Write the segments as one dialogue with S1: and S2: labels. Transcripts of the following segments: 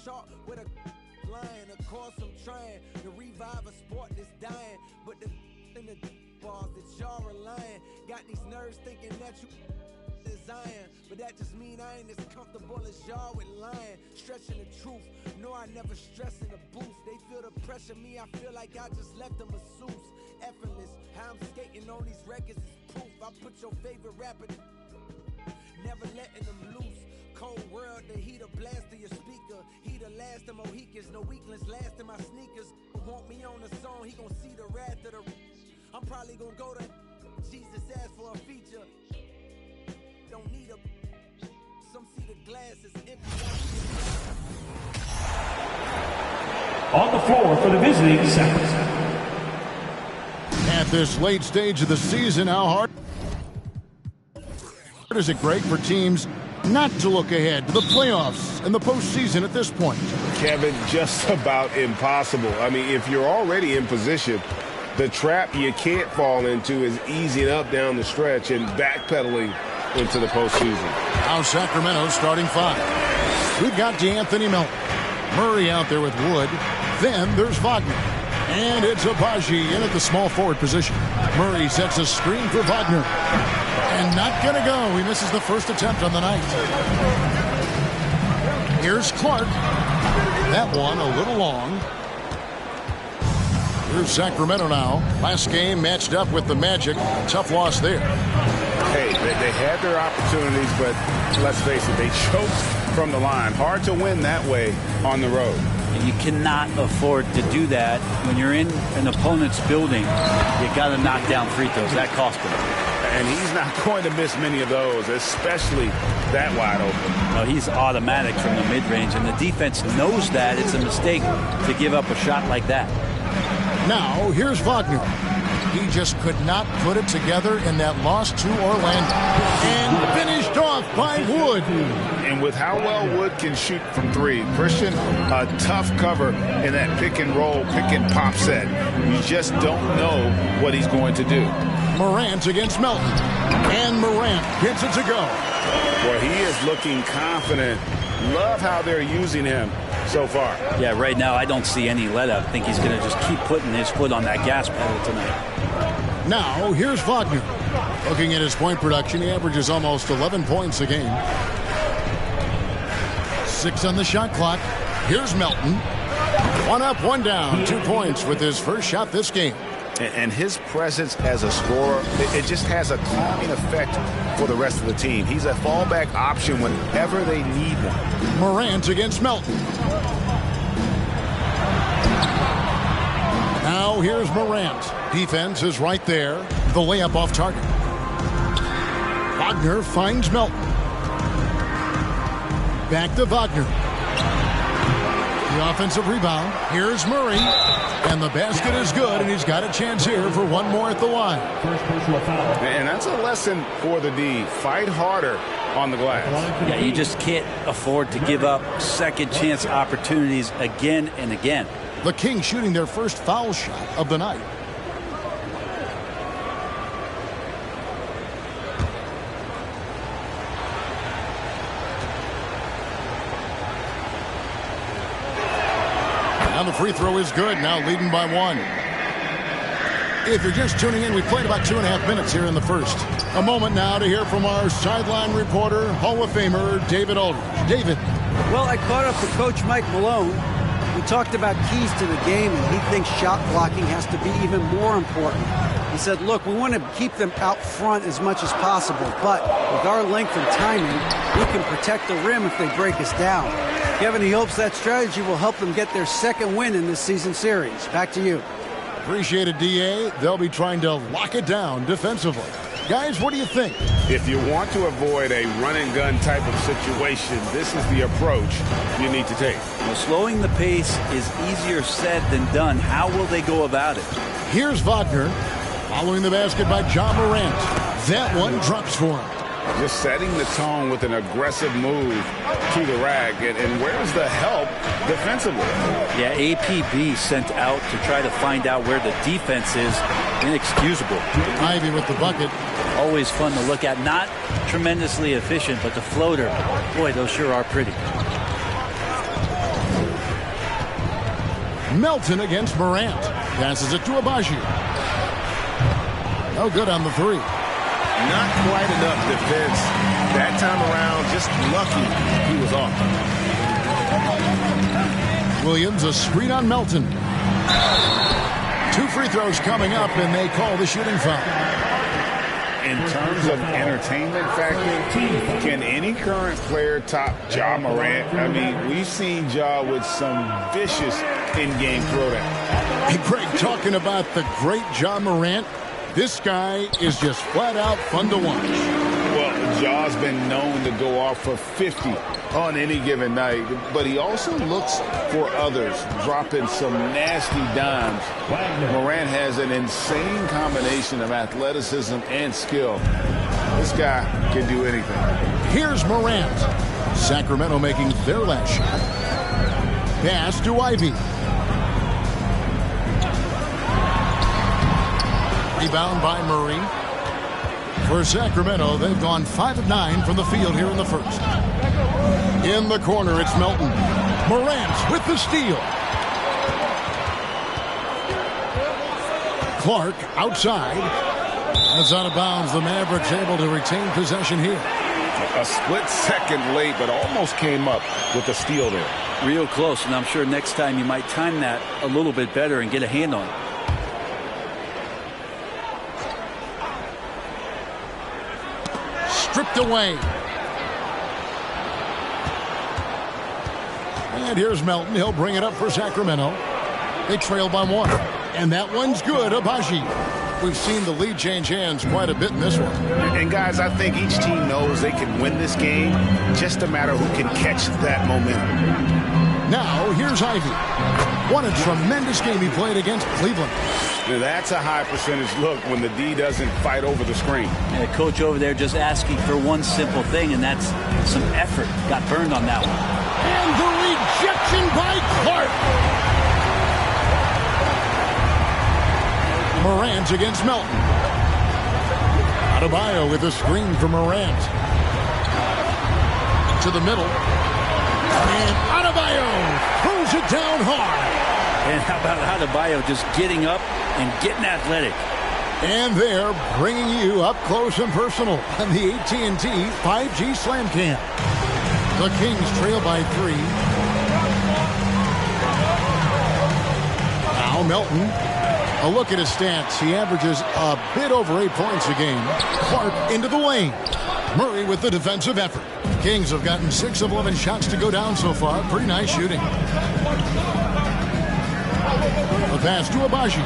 S1: chalk with a line. Of course I'm trying to revive a sport that's dying, but the in the balls that y'all relying got these nerves thinking that you design, but that just mean I ain't as comfortable as y'all with lying. Stretching the truth, no, I never stress in the booth. They feel the pressure, me, I feel like I just left a masseuse. Effortless, how I'm skating on these records is proof. I put your favorite rapper, never letting them loose. Cold world, the heater blast to your speaker. He the last of Mohicans, no weaklings last in my sneakers. Want me on the song, he gon' see the wrath of the. I'm probably gon' go to Jesus asked for a feature. Don't need a. Some see the glass is empty.
S2: On the floor for the visiting Saints.
S3: At this late stage of the season, how hard is it great for teams not to look ahead to the playoffs and the postseason at this point?
S4: Kevin, just about impossible. I mean, if you're already in position, the trap you can't fall into is easing up down the stretch and backpedaling into the postseason.
S3: Now Sacramento starting five. We've got DeAnthony Melton. Murray out there with Wood. Then there's Wagner. And it's Abaji in at the small forward position. Murray sets a screen for Wagner. And not going to go. He misses the first attempt on the night. Here's Clark. That one a little long. Here's Sacramento now. Last game matched up with the Magic. Tough loss there.
S4: Hey, they had their opportunities, but let's face it, they choked from the line. Hard to win that way on the road.
S5: You cannot afford to do that when you're in an opponent's building. You got to knock down free throws. That cost him.
S4: And he's not going to miss many of those, especially that wide open.
S5: Well, he's automatic from the mid-range, and the defense knows that. It's a mistake to give up a shot like that.
S3: Now, here's Wagner. He just could not put it together in that loss to Orlando. And finished off by Wood.
S4: And with how well Wood can shoot from three, Christian, a tough cover in that pick and roll, pick and pop set. You just don't know what he's going to do.
S3: Morant against Melton. And Morant gets it to go.
S4: Well, he is looking confident. Love how they're using him so far.
S5: Yeah, right now I don't see any let up. I think he's going to just keep putting his foot on that gas pedal tonight.
S3: Now, here's Wagner. Looking at his point production, he averages almost 11 points a game. 6 on the shot clock. Here's Melton. 1 up, 1 down. 2 points with his first shot this game.
S4: And his presence as a scorer, it just has a calming effect for the rest of the team. He's a fallback option whenever they need one.
S3: Morant against Melton. Now here's Morant. Defense is right there. The layup off target. Wagner finds Melton. Back to Wagner. The offensive rebound. Here's Murray. And the basket is good, and he's got a chance here for one more at the line.
S4: And that's a lesson for the D. Fight harder on the glass.
S5: Yeah, you just can't afford to give up second chance opportunities again and again.
S3: The Kings shooting their first foul shot of the night. And the free throw is good, now leading by 1. If you're just tuning in, we played about 2.5 minutes here in the first. A moment now to hear from our sideline reporter, Hall of Famer David Aldridge. David.
S6: Well, I caught up with Coach Mike Malone. We talked about keys to the game, and he thinks shot blocking has to be even more important. He said, look, we want to keep them out front as much as possible, but with our length and timing, we can protect the rim if they break us down. Kevin, he hopes that strategy will help them get their second win in this season series. Back to you.
S3: Appreciate it, DA. They'll be trying to lock it down defensively. Guys, what do you think?
S4: If you want to avoid a run-and-gun type of situation, this is the approach you need to take.
S5: Well, slowing the pace is easier said than done. How will they go about it?
S3: Here's Wagner. Following the basket by John Morant. That one drops for him.
S4: Just setting the tone with an aggressive move to the rack. And where's the help defensively?
S5: Yeah, APB sent out to try to find out where the defense is. Inexcusable.
S3: Ivy with the bucket.
S5: Always fun to look at. Not tremendously efficient, but the floater, boy, those sure are pretty.
S3: Melton against Morant. Passes it to Abaji. No good on the three.
S4: Not quite enough defense that time around. Just lucky he was off.
S3: Williams, a screen on Melton. 2 free throws coming up, and they call the shooting foul.
S7: In terms of entertainment factor, can any current player top Ja Morant? I mean, we've seen Ja with some vicious in-game throwdown.
S3: Hey, Greg, talking about the great Ja Morant, this guy is just flat out fun to watch.
S7: Well, Ja's been known to go off for 50 on any given night, but he also looks for others, dropping some nasty dimes. Morant has an insane combination of athleticism and skill. This guy can do anything.
S3: Here's Morant. Sacramento making their last shot. Pass to Ivy. Rebound by Murray. For Sacramento, they've gone 5 of 9 from the field here in the first. In the corner, it's Melton. Morant with the steal. Clark outside. That's out of bounds. The Mavericks able to retain possession here.
S7: A split second late, but almost came up with the steal there.
S5: Real close, and I'm sure next time you might time that a little bit better and get a hand on it.
S3: Stripped away. And here's Melton. He'll bring it up for Sacramento. They trail by 1. And that one's good. Abaji. We've seen the lead change hands quite a bit in this one.
S7: And guys, I think each team knows they can win this game. Just a matter who can catch that momentum.
S3: Now, here's Ivy. What a tremendous game he played against Cleveland.
S7: Now, that's a high percentage look when the D doesn't fight over the screen.
S5: And the coach over there just asking for one simple thing, and that's some effort. Got burned on that one.
S3: And the rejection by Clark. Morant against Melton. Adebayo with a screen for Morant. To the middle. And Adebayo throws it down hard.
S5: And how about Adebayo just getting up and getting athletic?
S3: And they're bringing you up close and personal on the AT&T 5G Slam Cam. The Kings trail by 3. Now Melton. A look at his stats. He averages a bit over 8 points a game. Clark into the lane. Murray with the defensive effort. Kings have gotten 6 of 11 shots to go down so far. Pretty nice shooting. The pass to Abaji.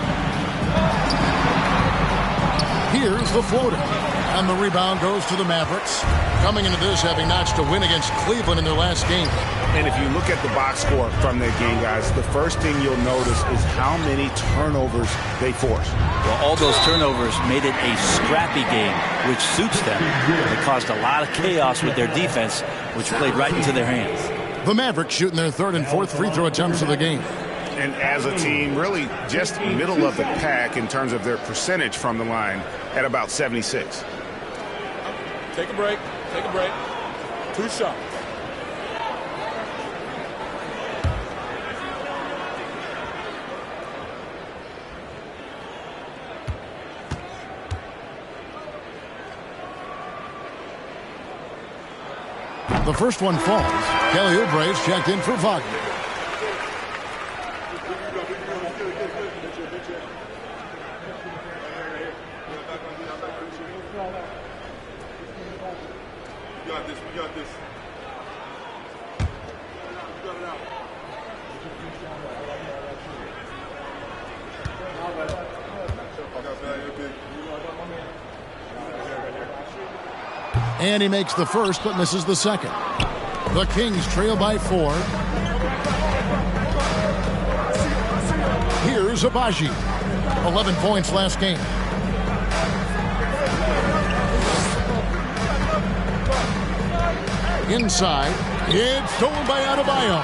S3: Here's the floater. And the rebound goes to the Mavericks. Coming into this, having notched a win against Cleveland in their last game.
S7: And if you look at the box score from that game, guys, the first thing you'll notice is how many turnovers they forced.
S5: Well, all those turnovers made it a scrappy game, which suits them. It caused a lot of chaos with their defense, which played right into their hands.
S3: The Mavericks shooting their 3rd and 4th free throw attempts of the game.
S7: And as a team, really just middle of the pack in terms of their percentage from the line at about 76.
S8: Take a break. Take a break. 2 shots.
S3: The first one falls. Kelly Oubre's checked in for Wagner.
S8: We got this. We got this. We got it out.
S3: And he makes the first but misses the second. The Kings trail by 4. Here's Abaji. 11 points last game. Inside. It's stolen by Adebayo.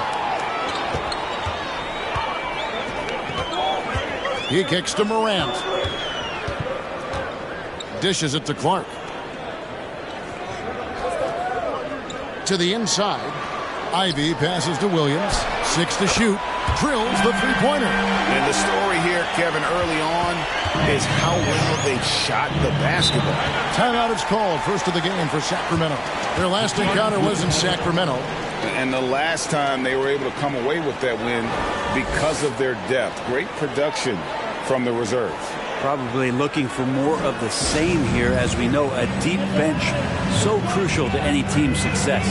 S3: He kicks to Morant. Dishes it to Clark. To the inside. Ivy passes to Williams. 6 to shoot. drills the three-pointer.
S7: And the story here, Kevin, early on is how well they've shot the basketball.
S3: Timeout is called, first of the game for Sacramento. Their last encounter was in Sacramento.
S7: And the last time they were able to come away with that win because of their depth. Great production from the reserves.
S5: Probably looking for more of the same here. As we know, a deep bench so crucial to any team's success.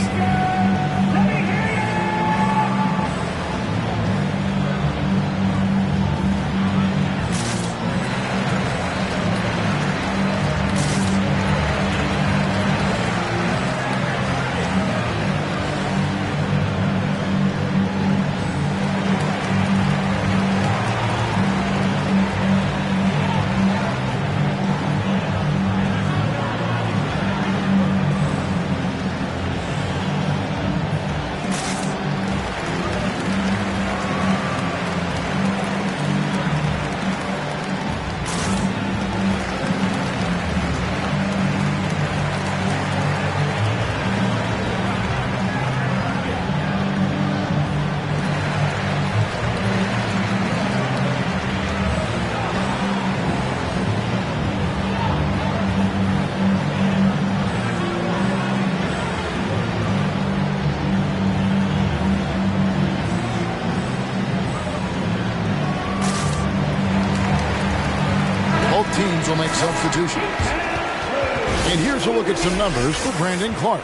S3: Teams will make substitutions. And here's a look at some numbers for Brandon Clark.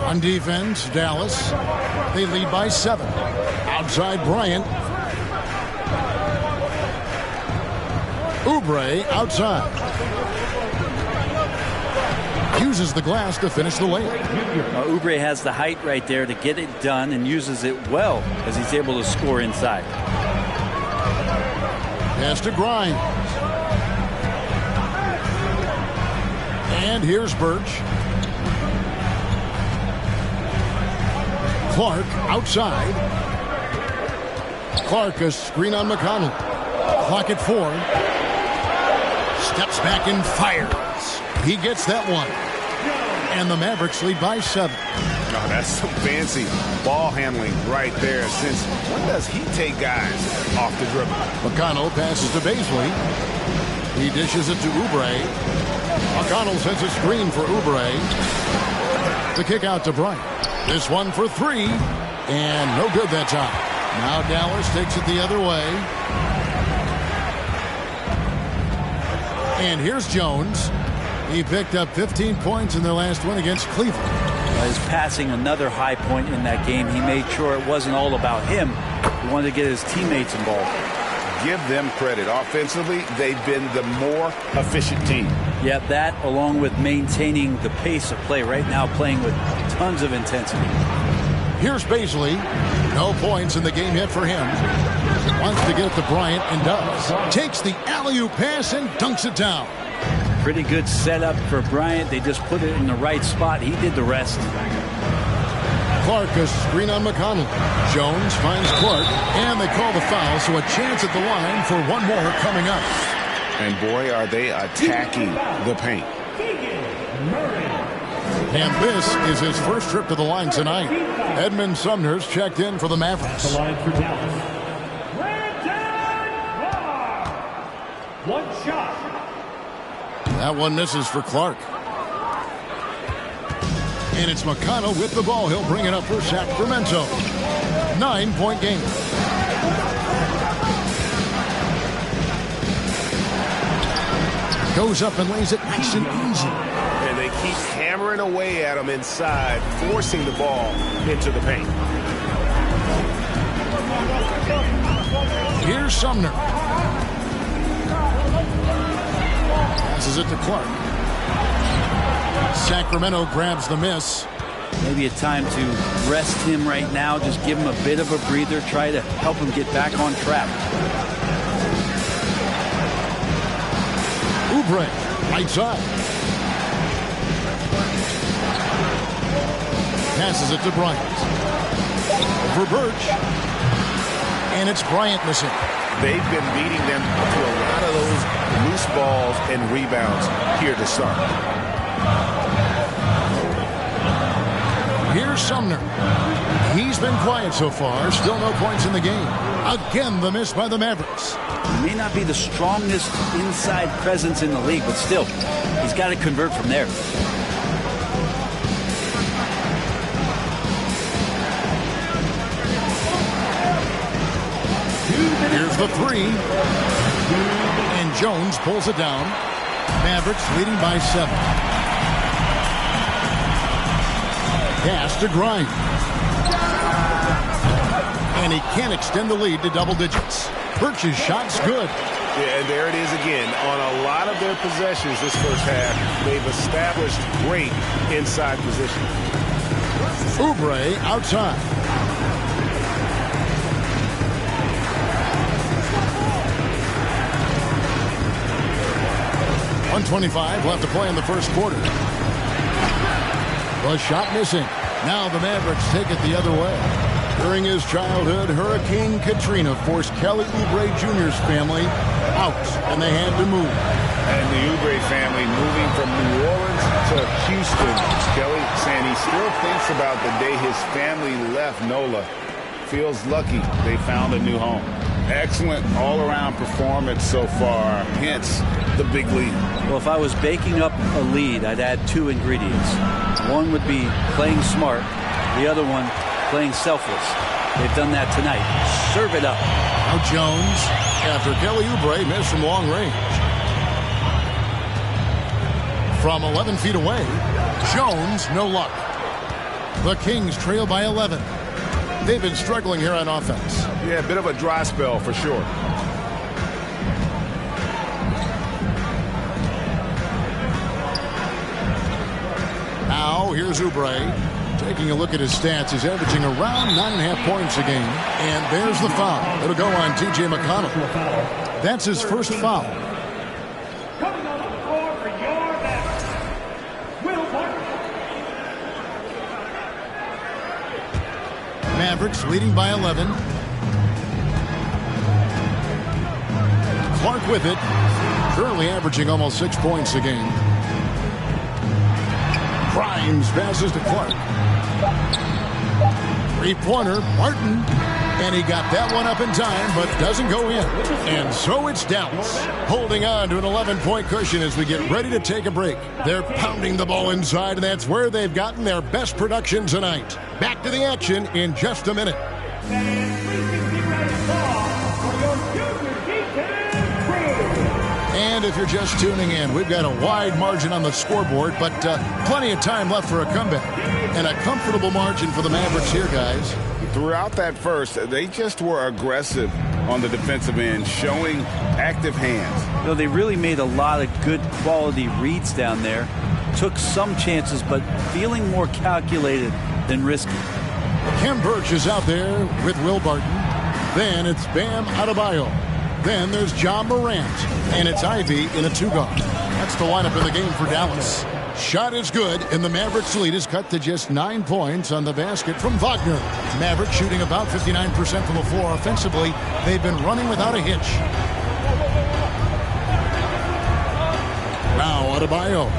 S3: On defense, Dallas, they lead by 7. Outside Bryant. Oubre outside. Uses the glass to finish the layup.
S5: Oubre has the height right there to get it done and uses it well as he's able to score inside.
S3: Pass to Grimes. And here's Birch. Clark outside. Clark a screen on McConnell. Clock at 4. Steps back and fires. He gets that one. And the Mavericks lead by 7.
S7: Oh, that's some fancy ball handling right there. Since when does he take guys off the dribble?
S3: McConnell passes to Baisley. He dishes it to Oubre. McConnell sends a screen for Oubre. The kick out to Bryant. This one for 3, and no good that time. Now Dallas takes it the other way. And here's Jones. He picked up 15 points in their last win against Cleveland.
S5: He's passing another high point in that game. He made sure it wasn't all about him. He wanted to get his teammates involved.
S7: Give them credit. Offensively, they've been the more efficient team.
S5: Yeah, that along with maintaining the pace of play right now, playing with tons of intensity.
S3: Here's Baisley. No points in the game yet for him. Wants to get it to Bryant and does. Takes the alley-oop pass and dunks it down.
S5: Pretty good setup for Bryant. They just put it in the right spot. He did the rest.
S3: Clark a screen on McConnell. Jones finds Clark, and they call the foul, so a chance at the line for one more coming up.
S7: And boy, are they attacking the paint.
S3: And this is his first trip to the line tonight. Edmund Sumner's checked in for the Mavericks.
S2: The line for Dallas. One shot.
S3: That one misses for Clark. And it's McConnell with the ball. He'll bring it up for Sacramento. 9-point game. Goes up and lays it nice and easy.
S4: And they keep hammering away at him inside, forcing the ball into the paint.
S3: Here's Sumner. Passes it to Clark. Sacramento grabs the miss.
S5: Maybe a time to rest him right now. Just give him a bit of a breather. Try to help him get back on track. Oubre, right side.
S3: Passes it to Bryant. For Birch. And it's Bryant missing.
S7: They've been beating them to a lot of those loose balls and rebounds here to start.
S3: Here's Sumner. He's been quiet so far. Still no points in the game. Again, the miss by the Mavericks.
S5: He may not be the strongest inside presence in the league, but still, he's got to convert from there.
S3: Here's the three. And Jones pulls it down. Mavericks leading by 7. Pass to Grimes. And he can't extend the lead to double digits. Birch's shot's good.
S4: Yeah, and there it is again. On a lot of their possessions this first half, they've established great inside position.
S3: Oubre outside. .125 left to play in the first quarter. The shot missing. Now the Mavericks take it the other way. During his childhood, Hurricane Katrina forced Kelly Oubre Jr.'s family out, and they had to move.
S7: And the Oubre family moving from New Orleans to Houston. Kelly saying he still thinks about the day his family left NOLA. Feels lucky they found a new home. Excellent all-around performance so far, hence the big lead.
S5: Well, if I was baking up a lead, I'd add 2 ingredients. One would be playing smart. The other one, playing selfless. They've done that tonight. Serve it up.
S3: Now Jones, after Kelly Oubre missed from long range. From 11 feet away, Jones, no luck. The Kings trail by 11. They've been struggling here on offense.
S4: Yeah, a bit of a dry spell for sure.
S3: Now, here's Oubre. Taking a look at his stats, he's averaging around 9.5 points a game. And there's the foul. It'll go on T.J. McConnell. That's his first foul.
S2: Coming on the floor for your Mavericks, Will Barton.
S3: Mavericks leading by 11. Clark with it. Currently averaging almost 6 points a game. Grimes passes to Clark. Three-pointer, Martin. And he got that one up in time, but doesn't go in. And so it's Dallas, holding on to an 11-point cushion as we get ready to take a break. They're pounding the ball inside, and that's where they've gotten their best production tonight. Back to the action in just a minute. And if you're just tuning in, we've got a wide margin on the scoreboard, but plenty of time left for a comeback. And a comfortable margin for the Mavericks here, guys.
S7: Throughout that first, they just were aggressive on the defensive end, showing active hands.
S5: You know, they really made a lot of good quality reads down there. Took some chances, but feeling more calculated than risky.
S3: Kem Birch is out there with Will Barton. Then it's Bam Adebayo. Then there's John Morant. And it's Ivy in a 2-guard. That's the lineup in the game for Dallas. Shot is good, and the Mavericks lead is cut to just 9 points on the basket from Wagner. Mavericks shooting about 59% from the floor offensively. They've been running without a hitch. Now Adebayo.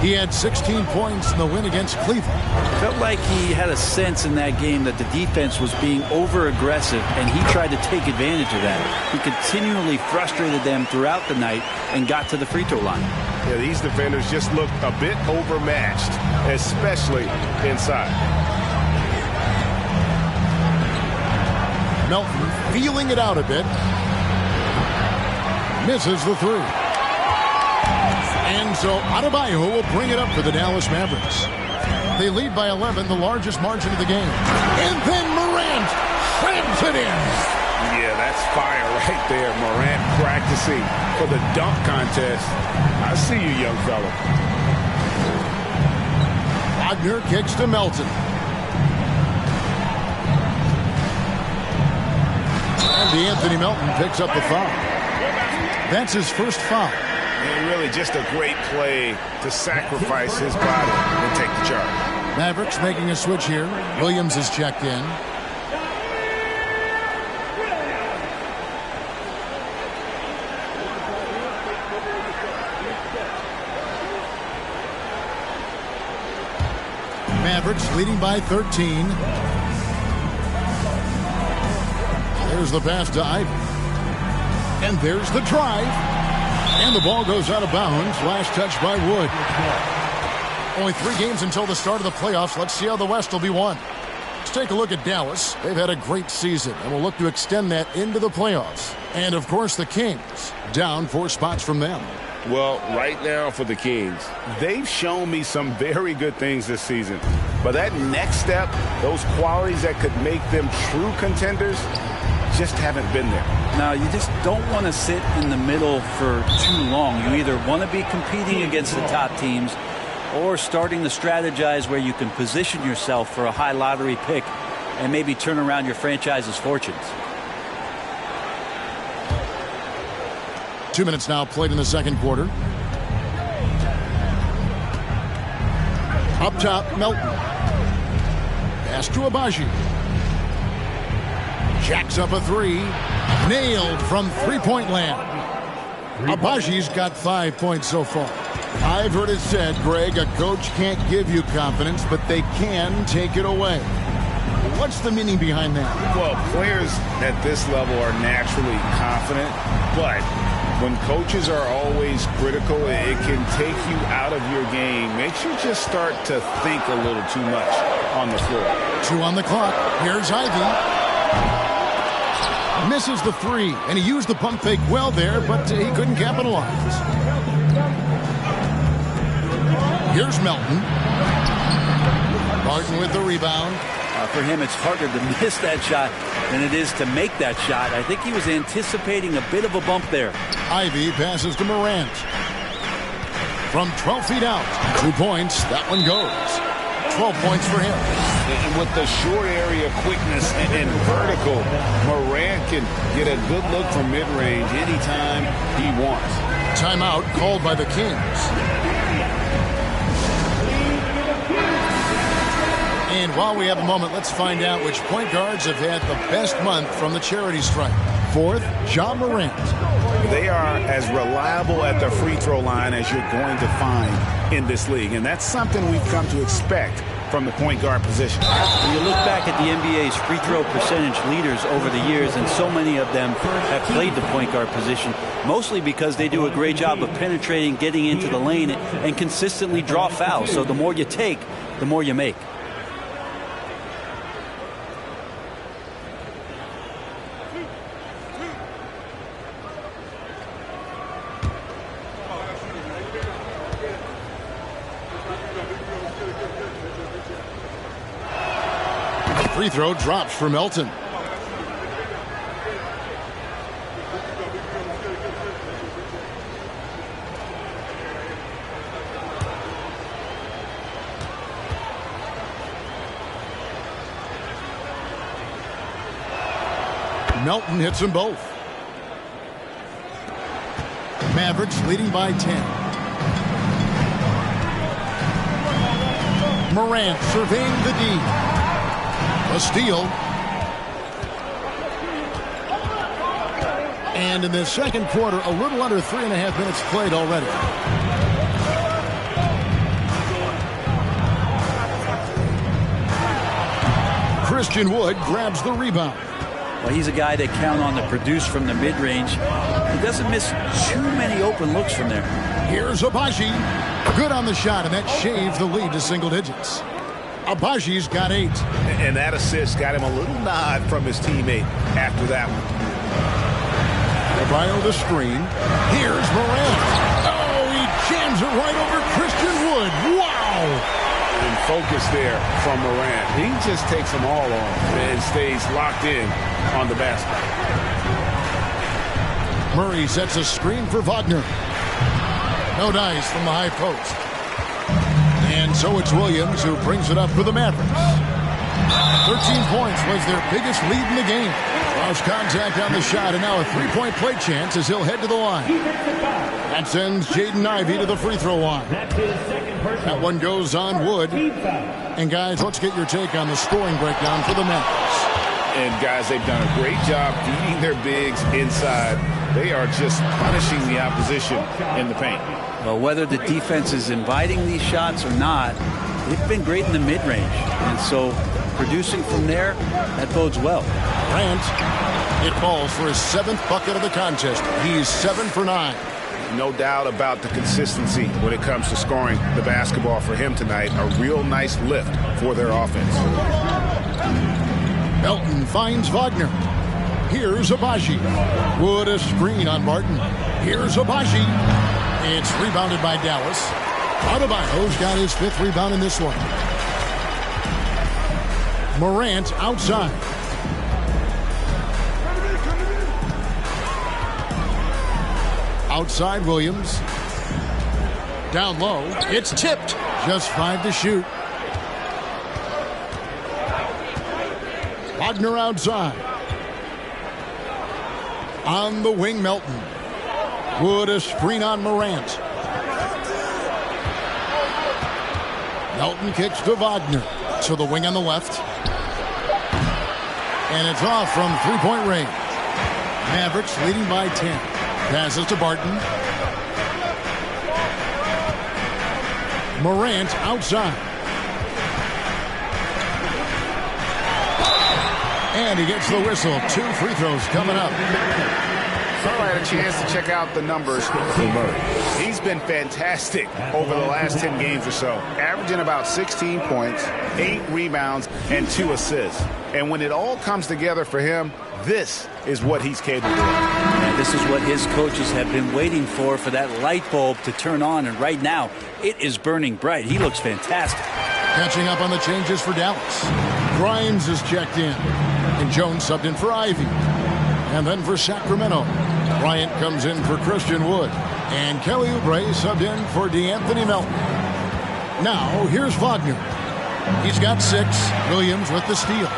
S3: He had 16 points in the win against Cleveland.
S5: Felt like he had a sense in that game that the defense was being over-aggressive, and he tried to take advantage of that. He continually frustrated them throughout the night and got to the free throw line.
S4: Yeah, these defenders just looked a bit overmatched, especially inside.
S3: Melton feeling it out a bit. Misses the 3. And so Adebayo will bring it up for the Dallas Mavericks. They lead by 11, the largest margin of the game. And then Morant slams it in.
S4: Yeah, that's fire right there. Morant practicing for the dunk contest. I see you, young fella.
S3: Wagner kicks to Melton. And Anthony Melton picks up the foul. That's his first foul.
S4: And really just a great play to sacrifice his body and take the charge.
S3: Mavericks making a switch here. Williams is checked in. Mavericks leading by 13. There's the pass to Ivy. And there's the drive. And the ball goes out of bounds. Last touch by Wood. Only 3 games until the start of the playoffs. Let's see how the West will be won. Let's take a look at Dallas. They've had a great season and will look to extend that into the playoffs. And, of course, the Kings. Down 4 spots from them.
S4: Well, right now for the Kings, they've shown me some very good things this season. But that next step, those qualities that could make them true contenders, just haven't been there.
S5: Now, you just don't want to sit in the middle for too long. You either want to be competing against the top teams or starting to strategize where you can position yourself for a high lottery pick and maybe turn around your franchise's fortunes.
S3: 2 minutes now played in the second quarter. Up top, Melton. Pass to Abaji. Jacks up a 3. Nailed from three-point land. Abaji's got 5 points so far. I've heard it said, Greg, a coach can't give you confidence, but they can take it away. What's the meaning behind that?
S7: Well, players at this level are naturally confident, but when coaches are always critical, it can take you out of your game. Makes you just start to think a little too much on the floor.
S3: 2 on the clock. Here's Ivy. Misses the 3, and he used the pump fake well there, but he couldn't capitalize. Here's Melton. Martin with the rebound.
S5: For him, it's harder to miss that shot than it is to make that shot. I think he was anticipating a bit of a bump there.
S3: Ivy passes to Morant. From 12 feet out. 2 points. That one goes. 12 points for him.
S7: And with the short area quickness and vertical, Morant can get a good look from mid-range anytime he wants.
S3: Timeout called by the Kings. And while we have a moment, let's find out which point guards have had the best month from the charity stripe. 4th, Ja Morant.
S7: They are as reliable at the free throw line as you're going to find in this league. And that's something we've come to expect from the point guard position.
S5: When you look back at the NBA's free throw percentage leaders over the years, and so many of them have played the point guard position, mostly because they do a great job of penetrating, getting into the lane, and consistently draw fouls. So the more you take, the more you make.
S3: Free throw drops for Melton. Melton hits them both. Mavericks leading by 10. Morant surveying the D. A steal. And in the second quarter, a little under 3.5 minutes played already. Christian Wood grabs the rebound.
S5: Well, he's a guy they count on to produce from the mid-range. He doesn't miss too many open looks from there.
S3: Here's Abaji. Good on the shot, and that shaves the lead to single digits. Abaji's got 8.
S7: And that assist got him a little nod from his teammate after that one.
S3: Abayo the screen. Here's Morant. Oh, he jams it right over Christian Wood. Wow!
S7: And focus there from Morant. He just takes them all on and stays locked in on the basket.
S3: Murray sets a screen for Wagner. No dice from the high post. And so it's Williams who brings it up for the Mavericks. 13 points was their biggest lead in the game. From Lost contact on the shot, and now a three-point play chance as he'll head to the line. That sends Jaden Ivey to the free throw line. That one goes on Wood. And guys, let's get your take on the scoring breakdown for the Mavericks.
S4: And guys, they've done a great job feeding their bigs inside. They are just punishing the opposition in the paint.
S5: Well, whether the defense is inviting these shots or not, they've been great in the mid-range. And so producing from there, that bodes well.
S3: Grant, it falls for his 7th bucket of the contest. He's 7 for 9.
S4: No doubt about the consistency when it comes to scoring the basketball for him tonight. A real nice lift for their offense.
S3: Melton finds Wagner. Here's Abaji. Wood a screen on Martin. Here's Abaji. It's rebounded by Dallas. Adebayo's got his 5th rebound in this one. Morant outside. Outside Williams. Down low. It's tipped. Just 5 to shoot. Wagner outside. On the wing, Melton. Wood a screen on Morant. Melton kicks to Wagner. To the wing on the left. And it's off from three-point range. Mavericks leading by 10. Passes to Barton. Morant outside. And he gets the whistle. 2 free throws coming up.
S4: So I had a chance to check out the numbers for Murray. He's been fantastic over the last 10 games or so, averaging about 16 points, 8 rebounds, and 2 assists. And when it all comes together for him, this is what he's capable of.
S5: And this is what his coaches have been waiting for that light bulb to turn on. And right now, it is burning bright. He looks fantastic.
S3: Catching up on the changes for Dallas. Grimes is checked in. And Jones subbed in for Ivy. And then for Sacramento, Bryant comes in for Christian Wood. And Kelly Oubre subbed in for DeAnthony Melton. Now, here's Wagner. He's got 6. Williams with the steal.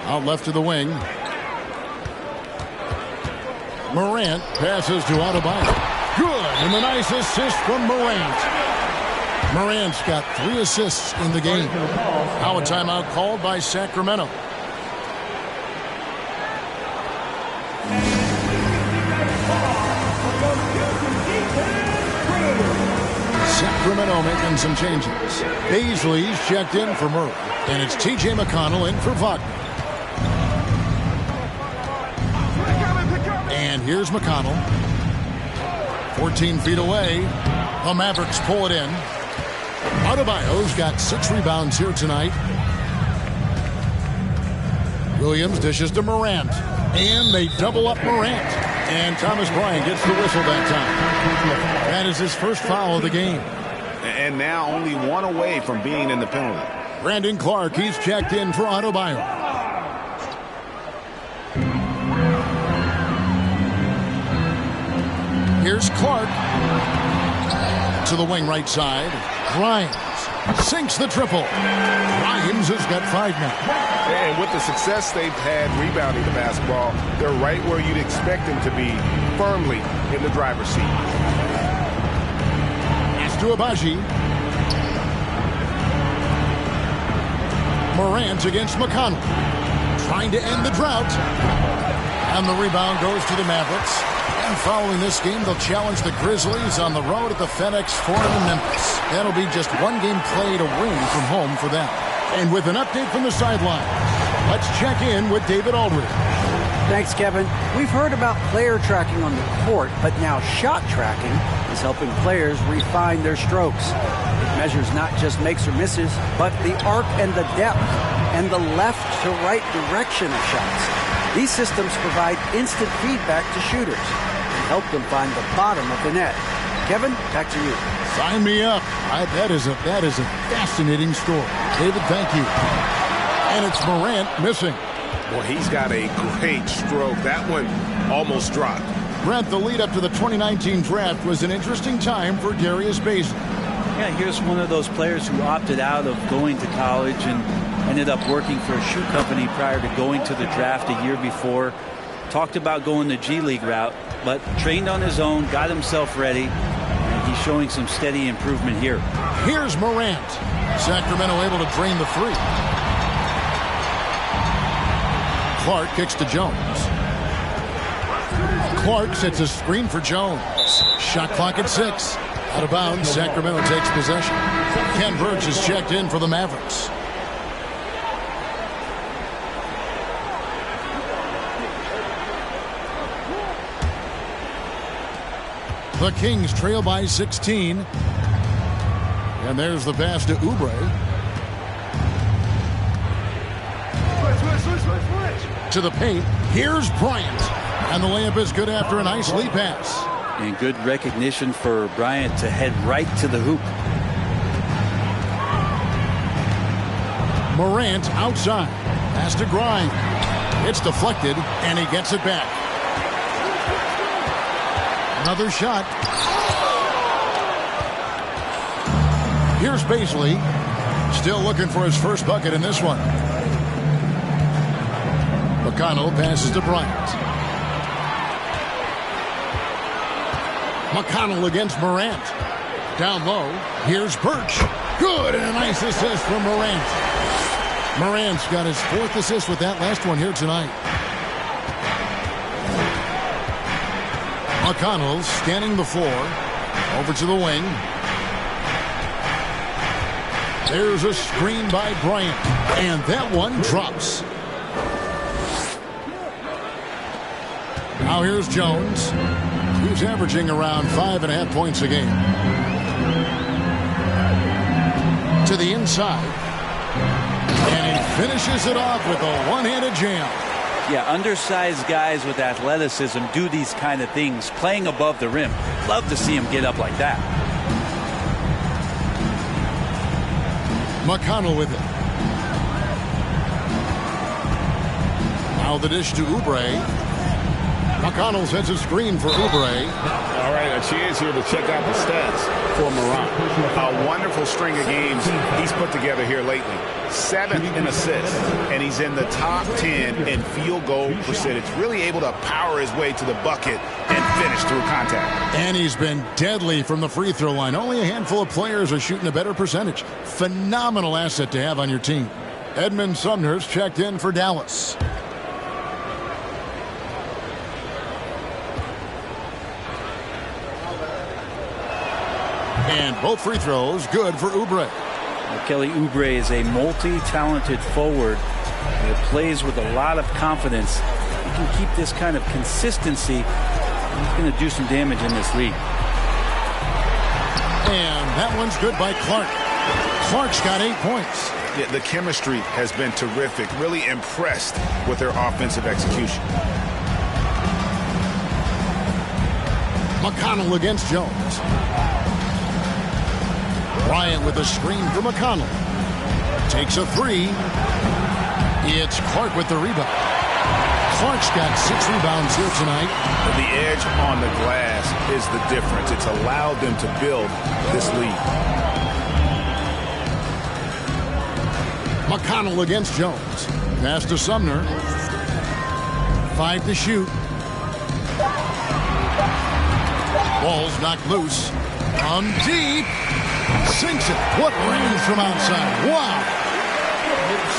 S3: Out left to the wing. Morant passes to Adebayo. Good, and a nice assist from Morant. Morant's got 3 assists in the game. Now a timeout called by Sacramento. Sacramento making some changes. Baisley's checked in for Murray. And it's T.J. McConnell in for Wagner. And here's McConnell. 14 feet away. The Mavericks pull it in. Adebayo's got 6 rebounds here tonight. Williams dishes to Morant. And they double up Morant. And Thomas Bryant gets the whistle that time. That is his first foul of the game.
S4: And now only 1 away from being in the penalty.
S3: Brandon Clark, he's checked in for Adebayo. Here's Clark. To the wing right side. Grimes sinks the triple. Grimes has got 5 now.
S4: And with the success they've had rebounding the basketball, they're right where you'd expect them to be, firmly in the driver's seat.
S3: It's to Abaji. Morant against McConnell. Trying to end the drought. And the rebound goes to the Mavericks. And following this game, they'll challenge the Grizzlies on the road at the FedEx Forum in Memphis. That'll be just 1 game played away from home for them. And with an update from the sideline, let's check in with David Aldridge.
S6: Thanks, Kevin. We've heard about player tracking on the court, but now shot tracking is helping players refine their strokes. It measures not just makes or misses, but the arc and the depth and the left to right direction of shots. These systems provide instant feedback to shooters and help them find the bottom of the net. Kevin, back to you.
S3: Sign me up. That is a fascinating story. David, thank you. And it's Morant missing.
S4: Well, he's got a great stroke. That one almost dropped.
S3: Brent, the lead up to the 2019 draft was an interesting time for Darius Baisley.
S5: Yeah, here's one of those players who opted out of going to college and ended up working for a shoe company prior to going to the draft a year before. Talked about going the G League route, but trained on his own, got himself ready, and he's showing some steady improvement here.
S3: Here's Morant. Sacramento able to drain the three. Clark kicks to Jones. Clark sets a screen for Jones. Shot clock at 6. Out of bounds, Sacramento takes possession. Ken Burge is checked in for the Mavericks. The Kings trail by 16. And there's the pass to Oubre. To the paint. Here's Bryant. And the layup is good after a nice lead pass.
S5: And good recognition for Bryant to head right to the hoop.
S3: Morant outside. Pass to Grimes. It's deflected, and he gets it back. Another shot. Here's Baisley. Still looking for his first bucket in this one. McConnell passes to Bryant. McConnell against Morant. Down low. Here's Birch. Good, and a nice assist from Morant. Morant's got his 4th assist with that last one here tonight. McConnell scanning the floor. Over to the wing. There's a screen by Bryant. And that one drops. Now here's Jones. He's averaging around 5.5 points a game. To the inside. And he finishes it off with a one-handed jam.
S5: Yeah, undersized guys with athleticism do these kind of things, playing above the rim. Love to see him get up like that.
S3: McConnell with it. Now the dish to Oubre. McConnell sets a screen for Oubre.
S4: All right, a chance here to check out the stats for Morant. A wonderful string of games he's put together here lately. 7th in assists, and he's in the top 10 in field goal percentage. Really able to power his way to the bucket and finish through contact.
S3: And he's been deadly from the free throw line. Only a handful of players are shooting a better percentage. Phenomenal asset to have on your team. Edmund Sumner's checked in for Dallas. And both free throws good for Oubre.
S5: Well, Kelly Oubre is a multi-talented forward that plays with a lot of confidence. He can keep this kind of consistency. He's going to do some damage in this league.
S3: And that one's good by Clark. Clark's got 8 points.
S4: Yeah, the chemistry has been terrific. Really impressed with their offensive execution.
S3: McConnell against Jones. Bryant with a screen for McConnell. Takes a 3. It's Clark with the rebound. Clark's got 6 rebounds here tonight.
S4: The edge on the glass is the difference. It's allowed them to build this lead.
S3: McConnell against Jones. Pass to Sumner. 5 to shoot. Ball's knocked loose. On deep. Sinks it. What range from outside. Wow.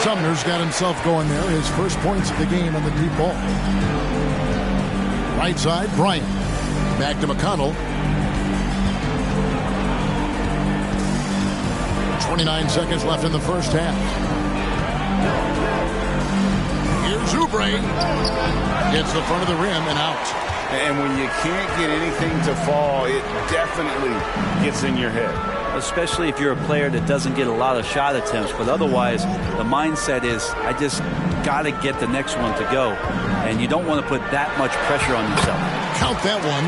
S3: Sumner's got himself going there. His first points of the game on the deep ball. Right side, Bryant. Back to McConnell. 29 seconds left in the first half. Here's Oubre. Gets the front of the rim and out.
S4: And when you can't get anything to fall, it definitely gets in your head.
S5: Especially if you're a player that doesn't get a lot of shot attempts. But otherwise, the mindset is, I just got to get the next one to go. And you don't want to put that much pressure on yourself.
S3: Count that one.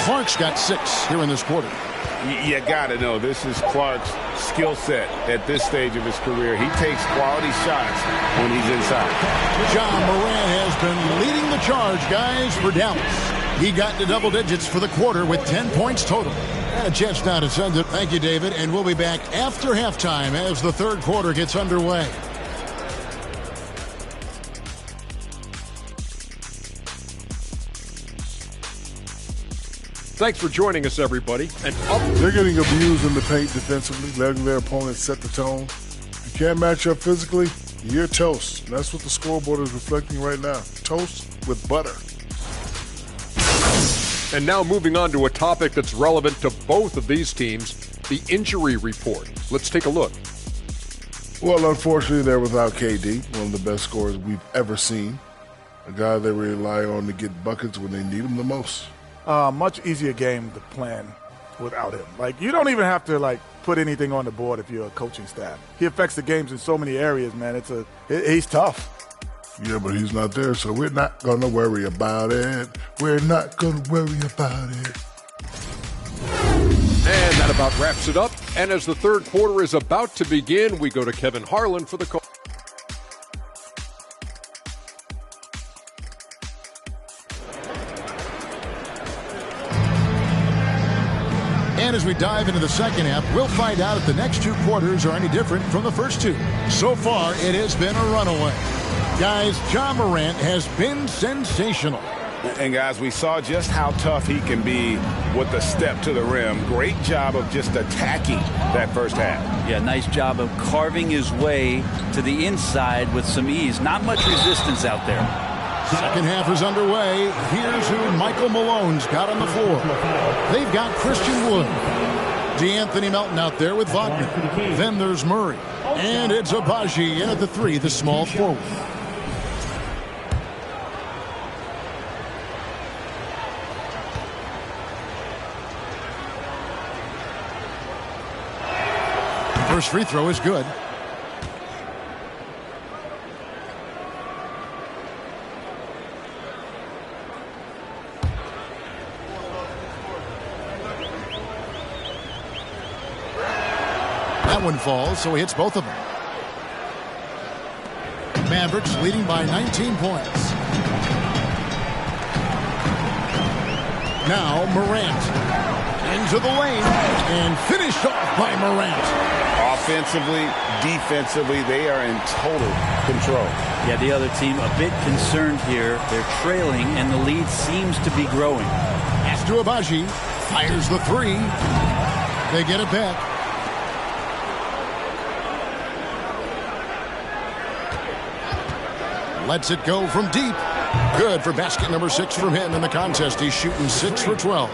S3: Clark's got 6 here in this quarter.
S4: You got to know, this is Clark's skill set at this stage of his career. He takes quality shots when he's inside.
S3: John Morant has been leading the charge, guys, for Dallas. He got into double digits for the quarter with 10 points total. And a chance now to send it. Thank you, David. And we'll be back after halftime as the third quarter gets underway.
S9: Thanks for joining us, everybody.
S10: They're getting abused in the paint defensively, letting their opponents set the tone. If you can't match up physically, you're toast. And that's what the scoreboard is reflecting right now. Toast with butter.
S9: And now moving on to a topic that's relevant to both of these teams, the injury report. Let's take a look.
S10: Well, unfortunately, they're without KD, one of the best scorers we've ever seen. A guy they rely on to get buckets when they need him the most.
S11: Much easier game to plan without him. Like, you don't even have to, put anything on the board if you're a coaching staff. He affects the games in so many areas, man. He's tough.
S10: Yeah, but he's not there, so we're not going to worry about it. We're not going to worry about it.
S9: And that about wraps it up. And as the third quarter is about to begin, we go to Kevin Harlan for the call.
S3: And as we dive into the second half, we'll find out if the next two quarters are any different from the first two. So far, it has been a runaway. Guys, Ja Morant has been sensational.
S4: And guys, we saw just how tough he can be with the step to the rim. Great job of just attacking that first half.
S5: Yeah, nice job of carving his way to the inside with some ease. Not much resistance out there.
S3: Second half is underway. Here's who Michael Malone's got on the floor. They've got Christian Wood. DeAnthony Melton out there with Wagner. Then there's Murray. And it's Abaji in at the three, the small forward. First free throw is good. That one falls, so he hits both of them. Mavericks leading by 19 points. Now Morant into the lane and finished off by Morant.
S4: Offensively, defensively, they are in total control.
S5: Yeah, the other team a bit concerned here. They're trailing, and the lead seems to be growing.
S3: Pass to Abaji. Fires the three. They get it back. Lets it go from deep. Good for basket number 6 from him in the contest. He's shooting 6 for 12.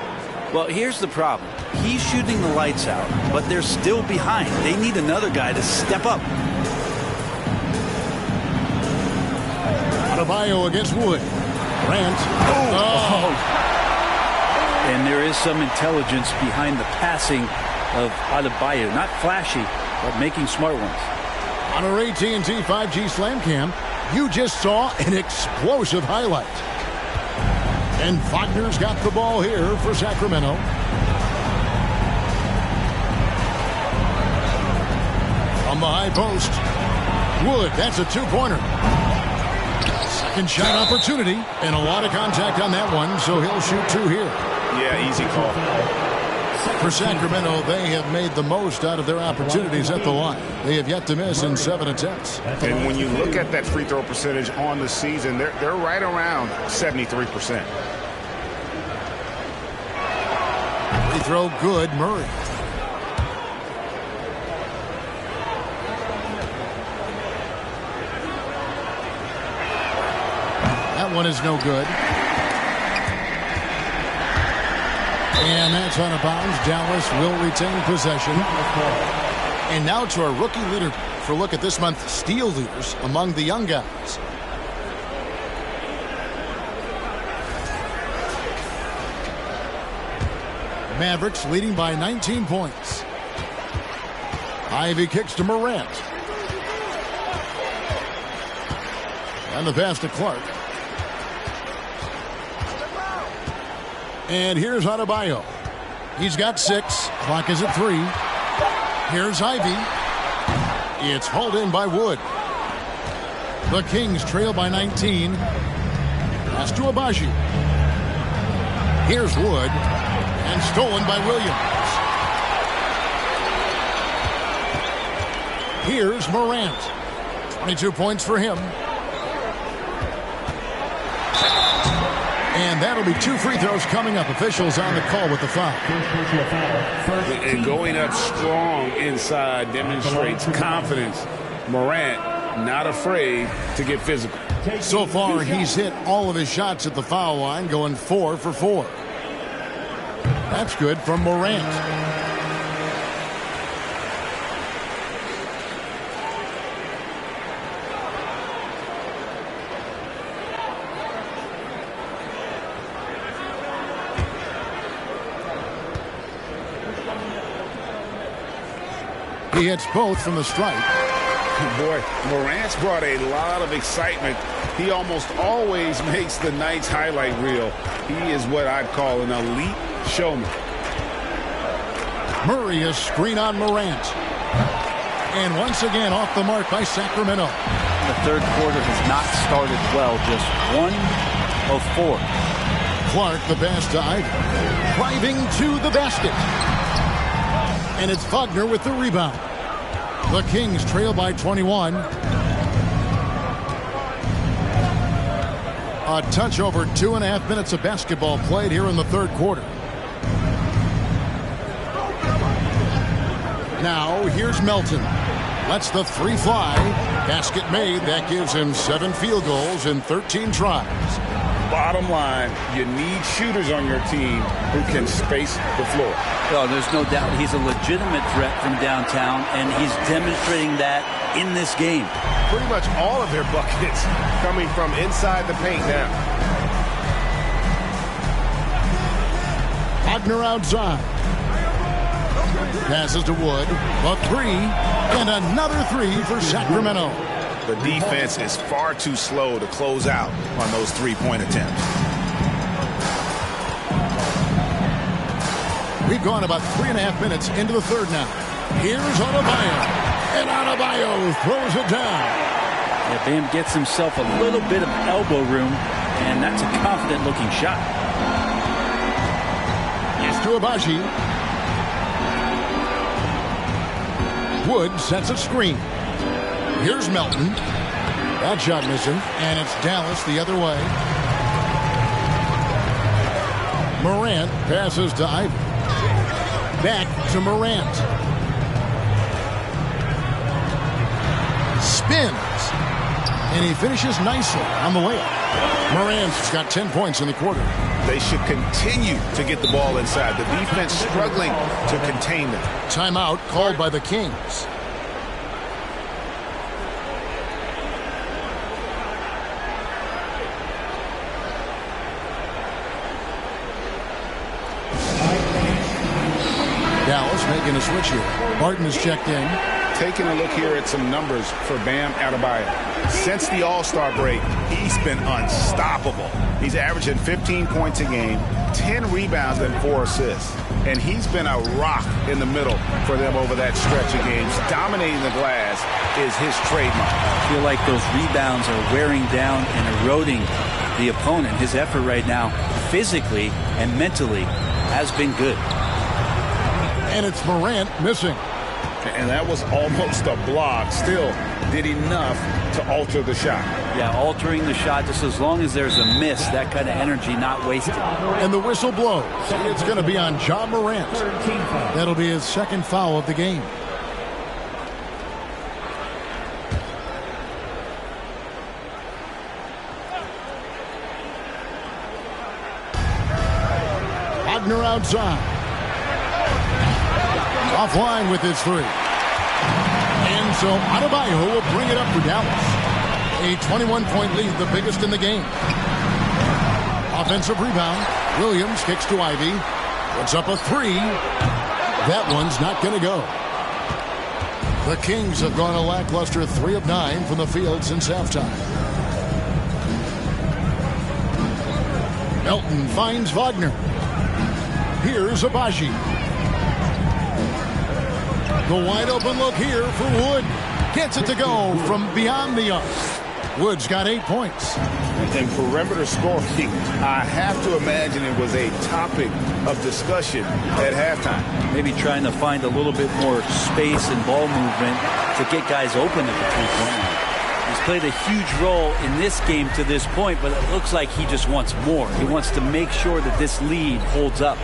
S5: Well, here's the problem. He's shooting the lights out, but they're still behind. They need another guy to step up.
S3: Adebayo against Wood. Grant. Oh.
S5: And there is some intelligence behind the passing of Adebayo. Not flashy, but making smart ones.
S3: On our AT&T 5G Slam Cam, you just saw an explosive highlight. And Wagner's got the ball here for Sacramento. From the high post. Wood, that's a two-pointer. Second shot opportunity, and a lot of contact on that one, so he'll shoot 2 here.
S4: Yeah, easy call.
S3: For Sacramento, they have made the most out of their opportunities at the line. They have yet to miss in 7 attempts.
S4: And when you look at that free throw percentage on the season, they're right around 73%.
S3: Free throw good, Murray. That one is no good. And that's out of bounds. Dallas will retain possession. And now to our rookie leader for a look at this month's steal leaders among the young guys. Mavericks leading by 19 points. Ivy kicks to Morant. And the pass to Clark. And here's Adebayo. He's got 6. Clock is at 3. Here's Ivy. It's hauled in by Wood. The Kings trail by 19. Pass to Abaji. Here's Wood, and stolen by Williams. Here's Morant. 22 points for him. And that'll be 2 free throws coming up. Officials on the call with the foul.
S7: And going up strong inside demonstrates confidence. Morant not afraid to get physical.
S3: So far, he's hit all of his shots at the foul line, going 4 for 4. That's good from Morant. He hits both from the stripe.
S7: Boy, Morant's brought a lot of excitement. He almost always makes the night's highlight reel. He is what I'd call an elite showman.
S3: Murray is screen on Morant. And once again off the mark by Sacramento.
S5: The third quarter has not started well, just 1 of 4.
S3: Clark the pass to Ivy. Driving to the basket. And it's Wagner with the rebound. The Kings trail by 21. A touch over 2.5 minutes of basketball played here in the third quarter. Now here's Melton. Lets the 3 fly. Basket made. That gives him 7 field goals in 13 tries.
S7: Bottom line, you need shooters on your team who can space the floor.
S5: Oh, there's no doubt he's a legitimate threat from downtown, and he's demonstrating that in this game.
S12: Pretty much all of their buckets coming from inside the paint now.
S3: Wagner outside. Passes to Wood. A 3, and another 3 for Sacramento.
S4: The defense is far too slow to close out on those 3-point attempts.
S3: We've gone about 3.5 minutes into the third now. Here's Adebayo. And Adebayo throws it down.
S5: Yeah, Bam gets himself a little bit of elbow room, and that's a confident-looking shot.
S3: It's to Abaji. Wood sets a screen. Here's Melton. That shot missing, and it's Dallas the other way. Morant passes to Ivy. Back to Morant. Spins. And he finishes nicely on the layup. Morant's got 10 points in the quarter.
S4: They should continue to get the ball inside. The defense struggling to contain them.
S3: Timeout called by the Kings. Dallas making a switch here. Barton is checked in.
S4: Taking a look here at some numbers for Bam Adebayo. Since the All-Star break, he's been unstoppable. He's averaging 15 points a game, 10 rebounds, and 4 assists. And he's been a rock in the middle for them over that stretch of games. Dominating the glass is his trademark.
S5: I feel like those rebounds are wearing down and eroding the opponent. His effort right now, physically and mentally, has been good.
S3: And it's Morant missing.
S4: And that was almost a block. Still did enough to alter the shot.
S5: Yeah, altering the shot, just as long as there's a miss, that kind of energy not wasted.
S3: And the whistle blows. It's going to be on Ja Morant. That'll be his second foul of the game. Wagner outside. Offline with his 3. And so Adebayo will bring it up for Dallas. A 21-point lead, the biggest in the game. Offensive rebound. Williams kicks to Ivy. Puts up a 3. That one's not going to go. The Kings have gone a lackluster 3 of 9 from the field since halftime. Melton finds Wagner. Here's Abaji. The wide open look here for Wood. Gets it to go from beyond the arc. Wood's got 8 points.
S7: And perimeter scoring, I have to imagine it was a topic of discussion at halftime.
S5: Maybe trying to find a little bit more space and ball movement to get guys open at the three-point line. He's played a huge role in this game to this point, but it looks like he just wants more. He wants to make sure that this lead holds up.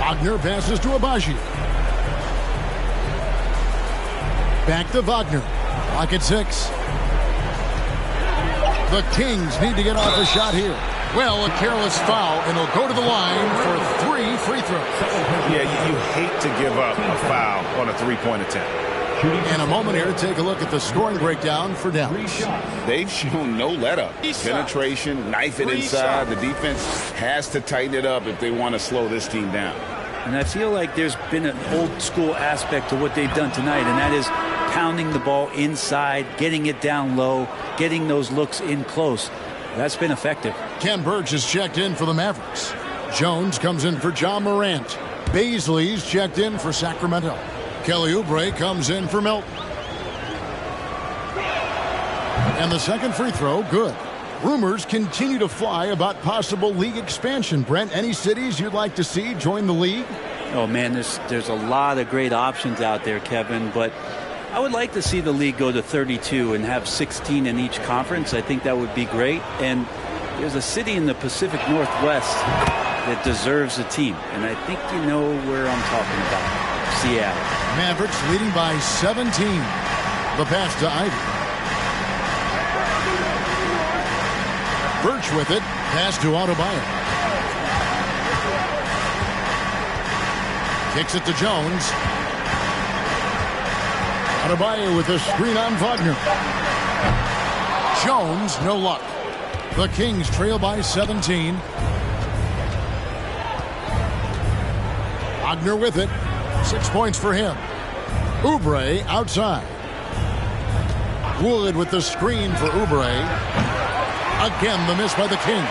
S3: Wagner passes to Abaji. Back to Wagner. Clock at 6. The Kings need to get off a shot here. Well, a careless foul, and he'll go to the line for 3 free throws.
S7: Yeah, you hate to give up a foul on a three-point attempt.
S3: In a moment here, take a look at the scoring breakdown for Dallas.
S7: They've shown no let-up. Penetration, knife it inside. The defense has to tighten it up if they want to slow this team down.
S5: And I feel like there's been an old-school aspect to what they've done tonight, and that is pounding the ball inside, getting it down low, getting those looks in close. That's been effective.
S3: Ken Burge is checked in for the Mavericks. Jones comes in for John Morant. Baisley's checked in for Sacramento. Kelly Oubre comes in for Milton. And the second free throw, good. Rumors continue to fly about possible league expansion. Brent, any cities you'd like to see join the league?
S5: Oh, man, there's a lot of great options out there, Kevin, but I would like to see the league go to 32 and have 16 in each conference. I think that would be great. And there's a city in the Pacific Northwest that deserves a team, and I think you know where I'm talking about. Seattle.
S3: Mavericks leading by 17. The pass to Ivy. Birch with it. Pass to Adebayo. Kicks it to Jones. Adebayo with a screen on Wagner. Jones, no luck. The Kings trail by 17. Wagner with it. 6 points for him. Oubre outside. Wood with the screen for Oubre. Again, the miss by the Kings.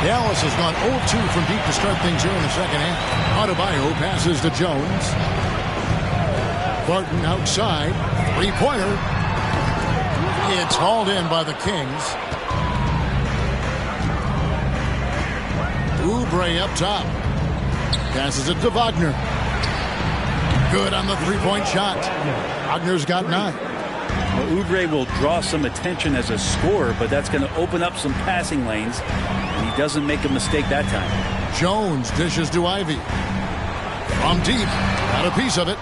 S3: Dallas has gone 0-2 from deep to start things here in the second half. Adebayo passes to Jones. Barton outside. Three-pointer. It's hauled in by the Kings. Oubre up top. Passes it to Wagner. Good on the three-point shot. Wagner's got 9.
S5: Well, Oubre will draw some attention as a scorer, but that's going to open up some passing lanes, and he doesn't make a mistake that time.
S3: Jones dishes to Ivy. From deep. Got a piece of it.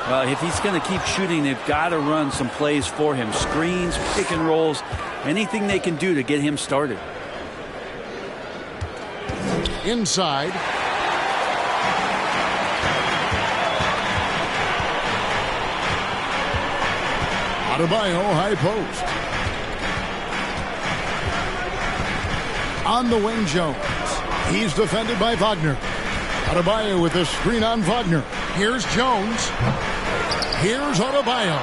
S5: Well, if he's going to keep shooting, they've got to run some plays for him. Screens, pick and rolls, anything they can do to get him started.
S3: Inside. Adebayo, high post. On the wing, Jones. He's defended by Wagner. Adebayo with a screen on Wagner. Here's Jones. Here's Adebayo.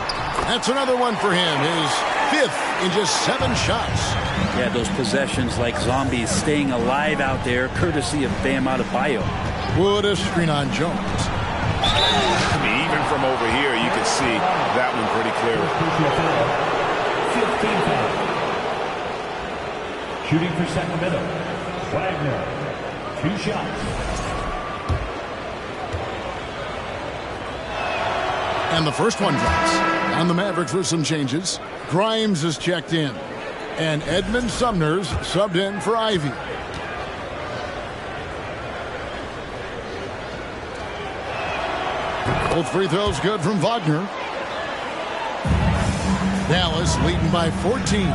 S3: That's another one for him. His 5th in just 7 shots.
S5: Yeah, those possessions like zombies staying alive out there, courtesy of Bam Adebayo.
S3: Wood a screen on Jones.
S7: Even from over here, you can see that one pretty clearly.
S2: 15 Shooting for Sacramento, Wagner, 2 shots.
S3: And the first one drops. On the Mavericks with some changes. Grimes is checked in. And Edmund Sumner's subbed in for Ivy. Both free throws good from Wagner. Dallas leading by 14.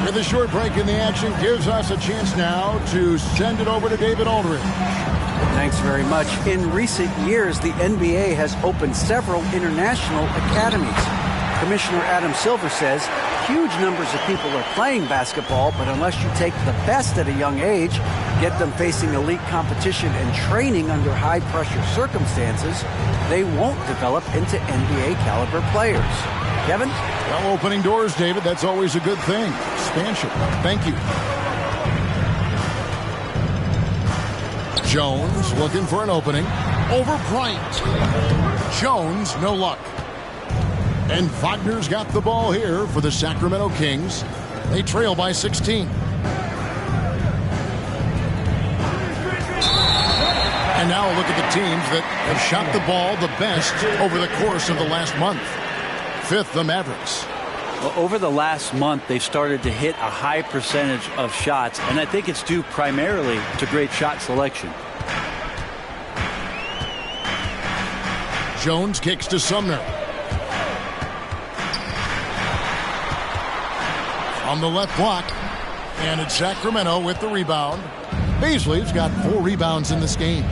S3: With a short break in the action, gives us a chance now to send it over to David Aldridge.
S6: Thanks very much. In recent years, the NBA has opened several international academies. Commissioner Adam Silver says huge numbers of people are playing basketball, but unless you take the best at a young age, get them facing elite competition and training under high-pressure circumstances, they won't develop into NBA-caliber players. Kevin?
S3: Well, opening doors, David, that's always a good thing. Expansion. Thank you. Jones looking for an opening. Over Bryant. Jones, no luck. And Wagner's got the ball here for the Sacramento Kings. They trail by 16. And now look at the teams that have shot the ball the best over the course of the last month. Fifth, the Mavericks.
S5: Well, over the last month, they've started to hit a high percentage of shots, and I think it's due primarily to great shot selection.
S3: Jones kicks to Sumner. On the left block, and it's Sacramento with the rebound. Beasley's got 4 rebounds in this game.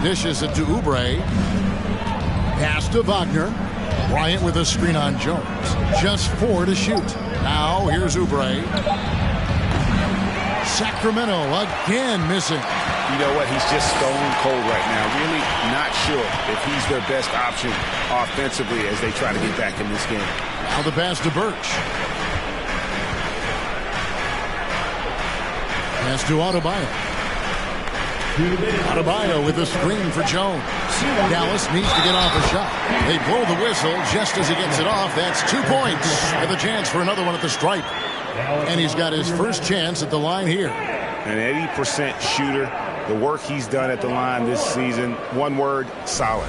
S3: Dishes it to Oubre. Pass to Wagner. Bryant with a screen on Jones. Just 4 to shoot. Now here's Oubre. Sacramento again missing.
S7: You know what? He's just stone cold right now. Really not sure if he's their best option offensively as they try to get back in this game.
S3: Now the pass to Birch. Pass to Adebayo. Adebayo with a screen for Jones. Dallas needs to get off a shot. They blow the whistle just as he gets it off. That's 2 points with a chance for another one at the stripe. And he's got his first chance at the line here.
S7: An 80% shooter. The work he's done at the line this season, one word, solid.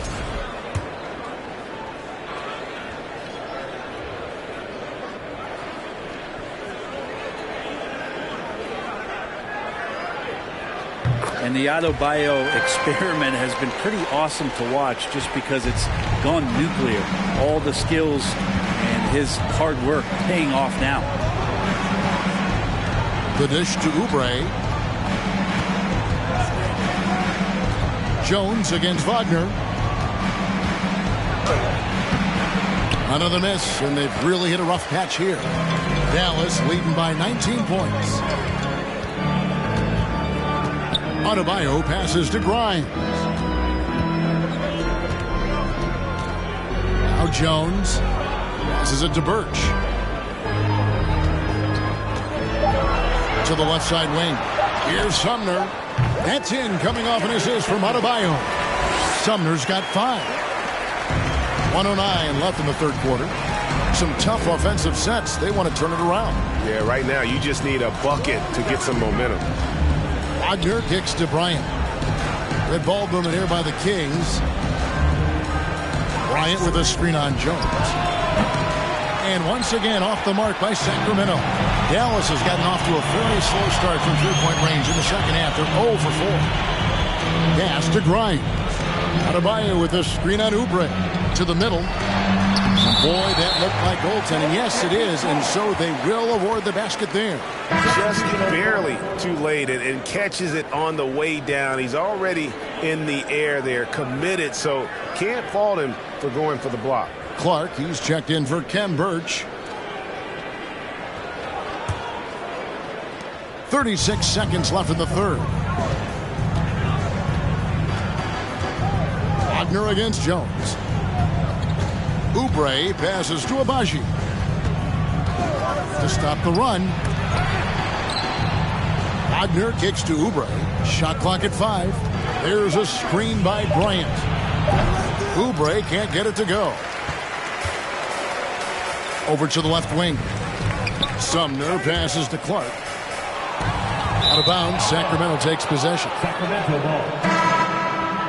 S5: And the Adebayo experiment has been pretty awesome to watch just because it's gone nuclear. All the skills and his hard work paying off now.
S3: The dish to Oubre. Jones against Wagner. Another miss, and they've really hit a rough patch here. Dallas leading by 19 points. Adebayo passes to Grimes. Now Jones passes it to Birch. To the left side wing. Here's Sumner. That's in, coming off an assist from Adebayo. Sumner's got 5. 1:09 left in the third quarter. Some tough offensive sets. They want to turn it around.
S7: Yeah, right now you just need a bucket to get some momentum.
S3: Wagner kicks to Bryant. Red ball movement here by the Kings. Bryant with a screen on Jones. And once again off the mark by Sacramento. Dallas has gotten off to a fairly slow start from three-point range in the second half. They're 0 for 4. Pass to Grimes. Adebayo with a screen on Oubre. To the middle. Boy, that looked like goaltending. Yes, it is, and so they will award the basket there.
S7: Just barely too late and catches it on the way down. He's already in the air there, committed, so can't fault him for going for the block.
S3: Clark, he's checked in for Kem Birch. 36 seconds left in the third. Wagner against Jones. Oubre passes to Abaji. To stop the run. Wagner kicks to Oubre. Shot clock at 5. There's a screen by Bryant. Oubre can't get it to go. Over to the left wing. Sumner passes to Clark. Out of bounds, Sacramento takes possession.
S2: Sacramento ball.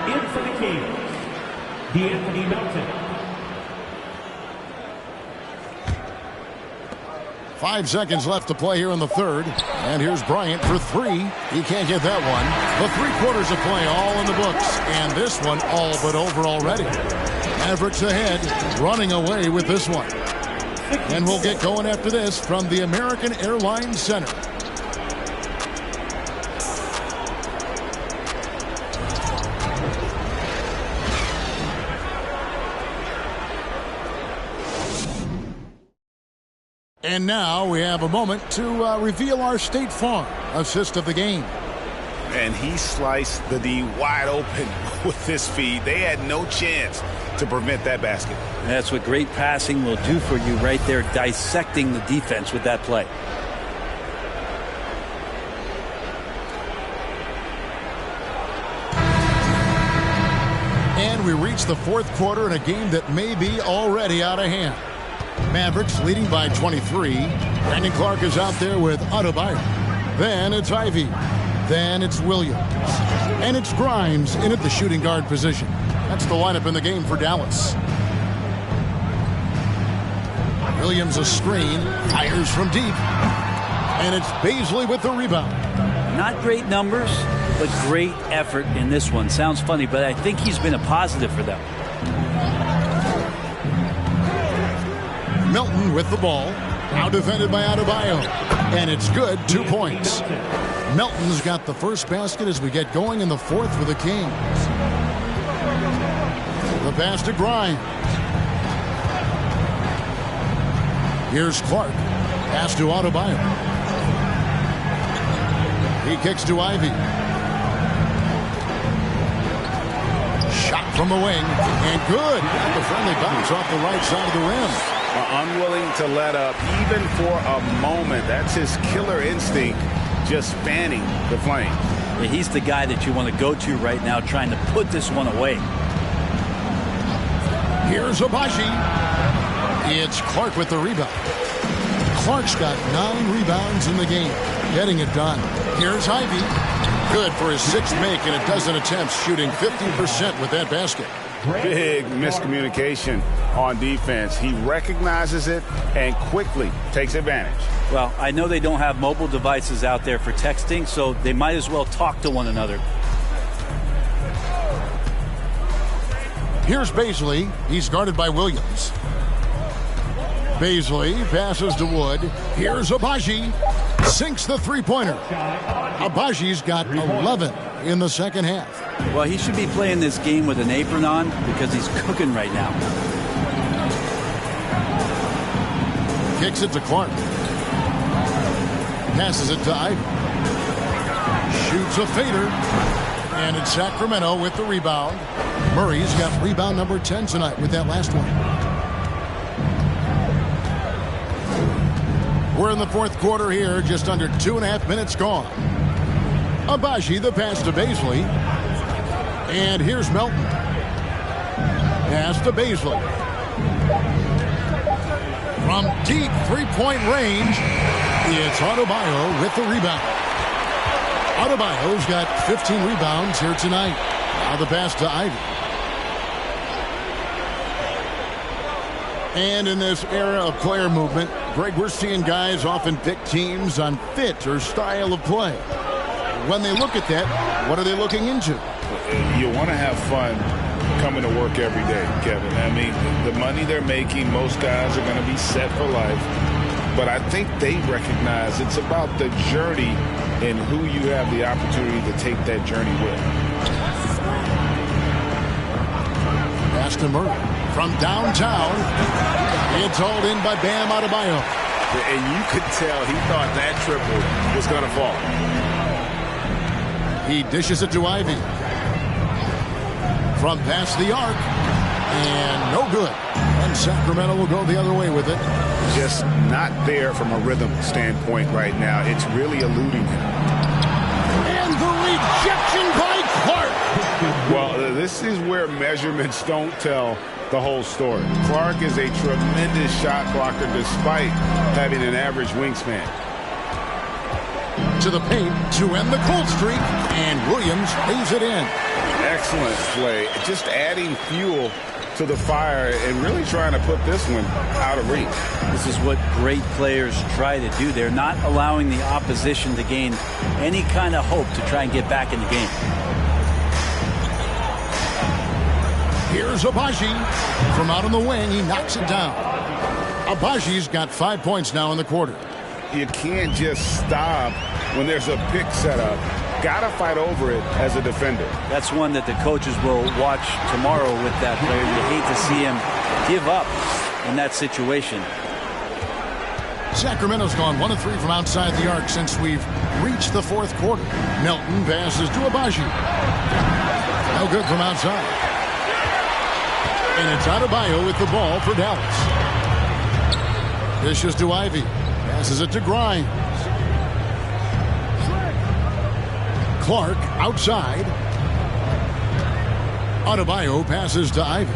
S2: In for the Kings, D'Anthony Melton.
S3: 5 seconds left to play here in the third. And here's Bryant for 3. He can't get that one. The 3 quarters of play all in the books. And this one all but over already. Mavericks ahead, running away with this one. And we'll get going after this from the American Airlines Center. And now we have a moment to reveal our State Farm assist of the game.
S7: And he sliced the D wide open with this feed. They had no chance to prevent that basket.
S5: That's what great passing will do for you right there, dissecting the defense with that play.
S3: we reach the fourth quarter in a game that may be already out of hand. Mavericks leading by 23. Brandon Clark is out there with Adebayo. Then it's Ivy. Then it's Williams. And it's Grimes in at the shooting guard position. That's the lineup in the game for Dallas. Williams a screen. Fires from deep. And it's Bazley with the rebound.
S5: Not great numbers, but great effort in this one. Sounds funny, but I think he's been a positive for them.
S3: Milton with the ball. Now defended by Adebayo. And it's good. 2 points. Milton's got the first basket as we get going in the fourth for the Kings. The pass to Grimes. Here's Clark. Pass to Adebayo. He kicks to Ivy. Shot from the wing. And good. The friendly bounce off the right side of the rim.
S4: Unwilling to let up even for a moment. That's his killer instinct, just fanning the flame.
S5: Yeah, he's the guy that you want to go to right now, trying to put this one away.
S3: Here's Abaji. It's Clark with the rebound. Clark's got 9 rebounds in the game, getting it done. Here's Ivy. Good for his 6th make in a dozen attempts, shooting 50% with that basket.
S4: Big miscommunication on defense. He recognizes it and quickly takes advantage.
S5: Well, I know they don't have mobile devices out there for texting, so they might as well talk to one another.
S3: Here's Bazley. He's guarded by Williams. Bazley passes to Wood. Here's Abaji. Sinks the three-pointer. Abaji's got 11 in the second half.
S5: Well, he should be playing this game with an apron on because he's cooking right now.
S3: Kicks it to Clark. Passes it to Ivy. Shoots a fader. And it's Sacramento with the rebound. Murray's got rebound number 10 tonight with that last one. We're in the fourth quarter here, just under 2.5 minutes gone. Abaji, the pass to Bazley. And here's Milton. Pass to Bazley. From deep three-point range, it's Adebayo with the rebound. Adebayo's got 15 rebounds here tonight. Now the pass to Ivy. And in this era of player movement, Greg, we're seeing guys often pick teams on fit or style of play. When they look at that, what are they looking into?
S7: You want to have fun coming to work every day, Kevin. I mean, the money they're making, most guys are going to be set for life. But I think they recognize it's about the journey and who you have the opportunity to take that journey with.
S3: Pass to Murray. From downtown, it's hauled in by Bam Adebayo.
S4: And you could tell he thought that triple was going to fall.
S3: He dishes it to Ivy. From past the arc. And no good. And Sacramento will go the other way with it.
S4: Just not there from a rhythm standpoint right now. It's really eluding him.
S3: And the rejection by Clark.
S7: Well, this is where measurements don't tell the whole story. Clark is a tremendous shot blocker despite having an average wingspan.
S3: To the paint to end the cold streak, and Williams lays it in.
S7: Excellent play. Just adding fuel to the fire and really trying to put this one out of reach.
S5: This is what great players try to do. They're not allowing the opposition to gain any kind of hope to try and get back in the game.
S3: Here's Abaji. From out on the wing, he knocks it down. Abaji's got 5 points now in the quarter.
S7: You can't just stop when there's a pick set up. Got to fight over it as a defender.
S5: That's one that the coaches will watch tomorrow with that player. You hate to see him give up in that situation.
S3: Sacramento's gone 1 of 3 from outside the arc since we've reached the fourth quarter. Milton passes to Abaji. No good from outside. And it's Adebayo with the ball for Dallas. Dishes to Ivy. Passes it to Grimes. Clark outside. Adebayo passes to Ivy.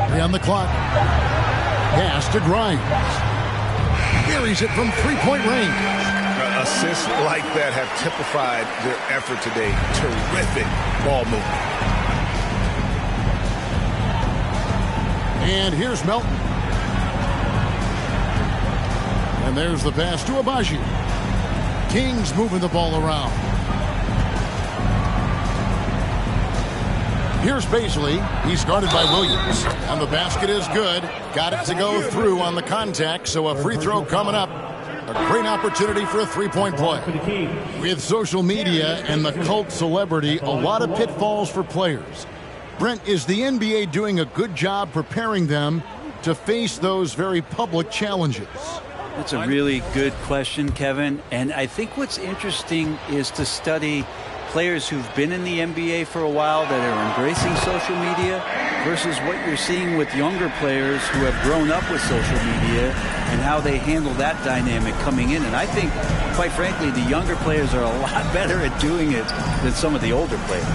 S3: 3 on the clock. Pass to Grimes. Buries it from three-point range.
S7: Assists like that have typified their effort today. Terrific ball movement.
S3: And here's Melton. And there's the pass to Agbaji. Kings moving the ball around. Here's Baisley. He's guarded by Williams. And the basket is good. Got it to go through on the contact, so a free throw coming up. A great opportunity for a three-point play. With social media and the cult celebrity, a lot of pitfalls for players. Brent, is the NBA doing a good job preparing them to face those very public challenges?
S5: That's a really good question, Kevin. And I think what's interesting is to study players who've been in the NBA for a while that are embracing social media versus what you're seeing with younger players who have grown up with social media and how they handle that dynamic coming in. And I think, quite frankly, the younger players are a lot better at doing it than some of the older players.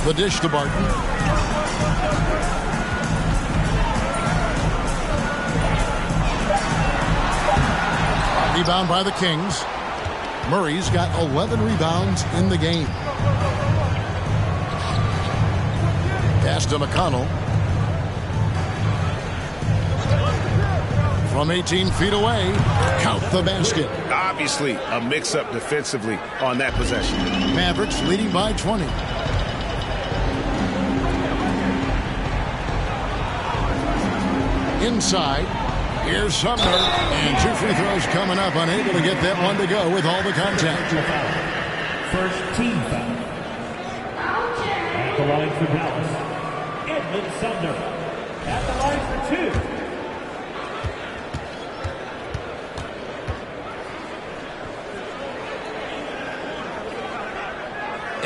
S3: The dish to Barton. Rebound by the Kings. Murray's got 11 rebounds in the game. Pass to McConnell. From 18 feet away, count the basket.
S7: Obviously, a mix-up defensively on that possession.
S3: Mavericks leading by 20. Inside. Here's Sumner, and 2 free throws coming up, unable to get that one to go with all the contact.
S2: First team foul. At the line for Dallas, Edmund Sumner. At the line for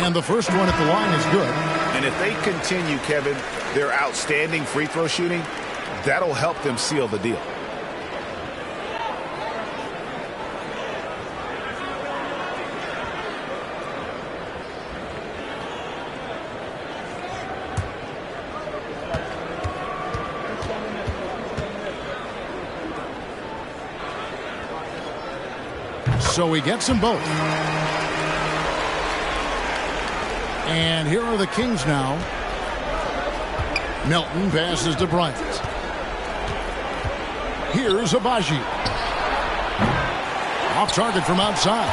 S2: 2.
S3: And the first one at the line is good.
S7: And if they continue, Kevin, their outstanding free throw shooting, that'll help them seal the deal.
S3: So he gets them both. And here are the Kings now. Melton passes to Bryant. Here's Agbaji. Off target from outside.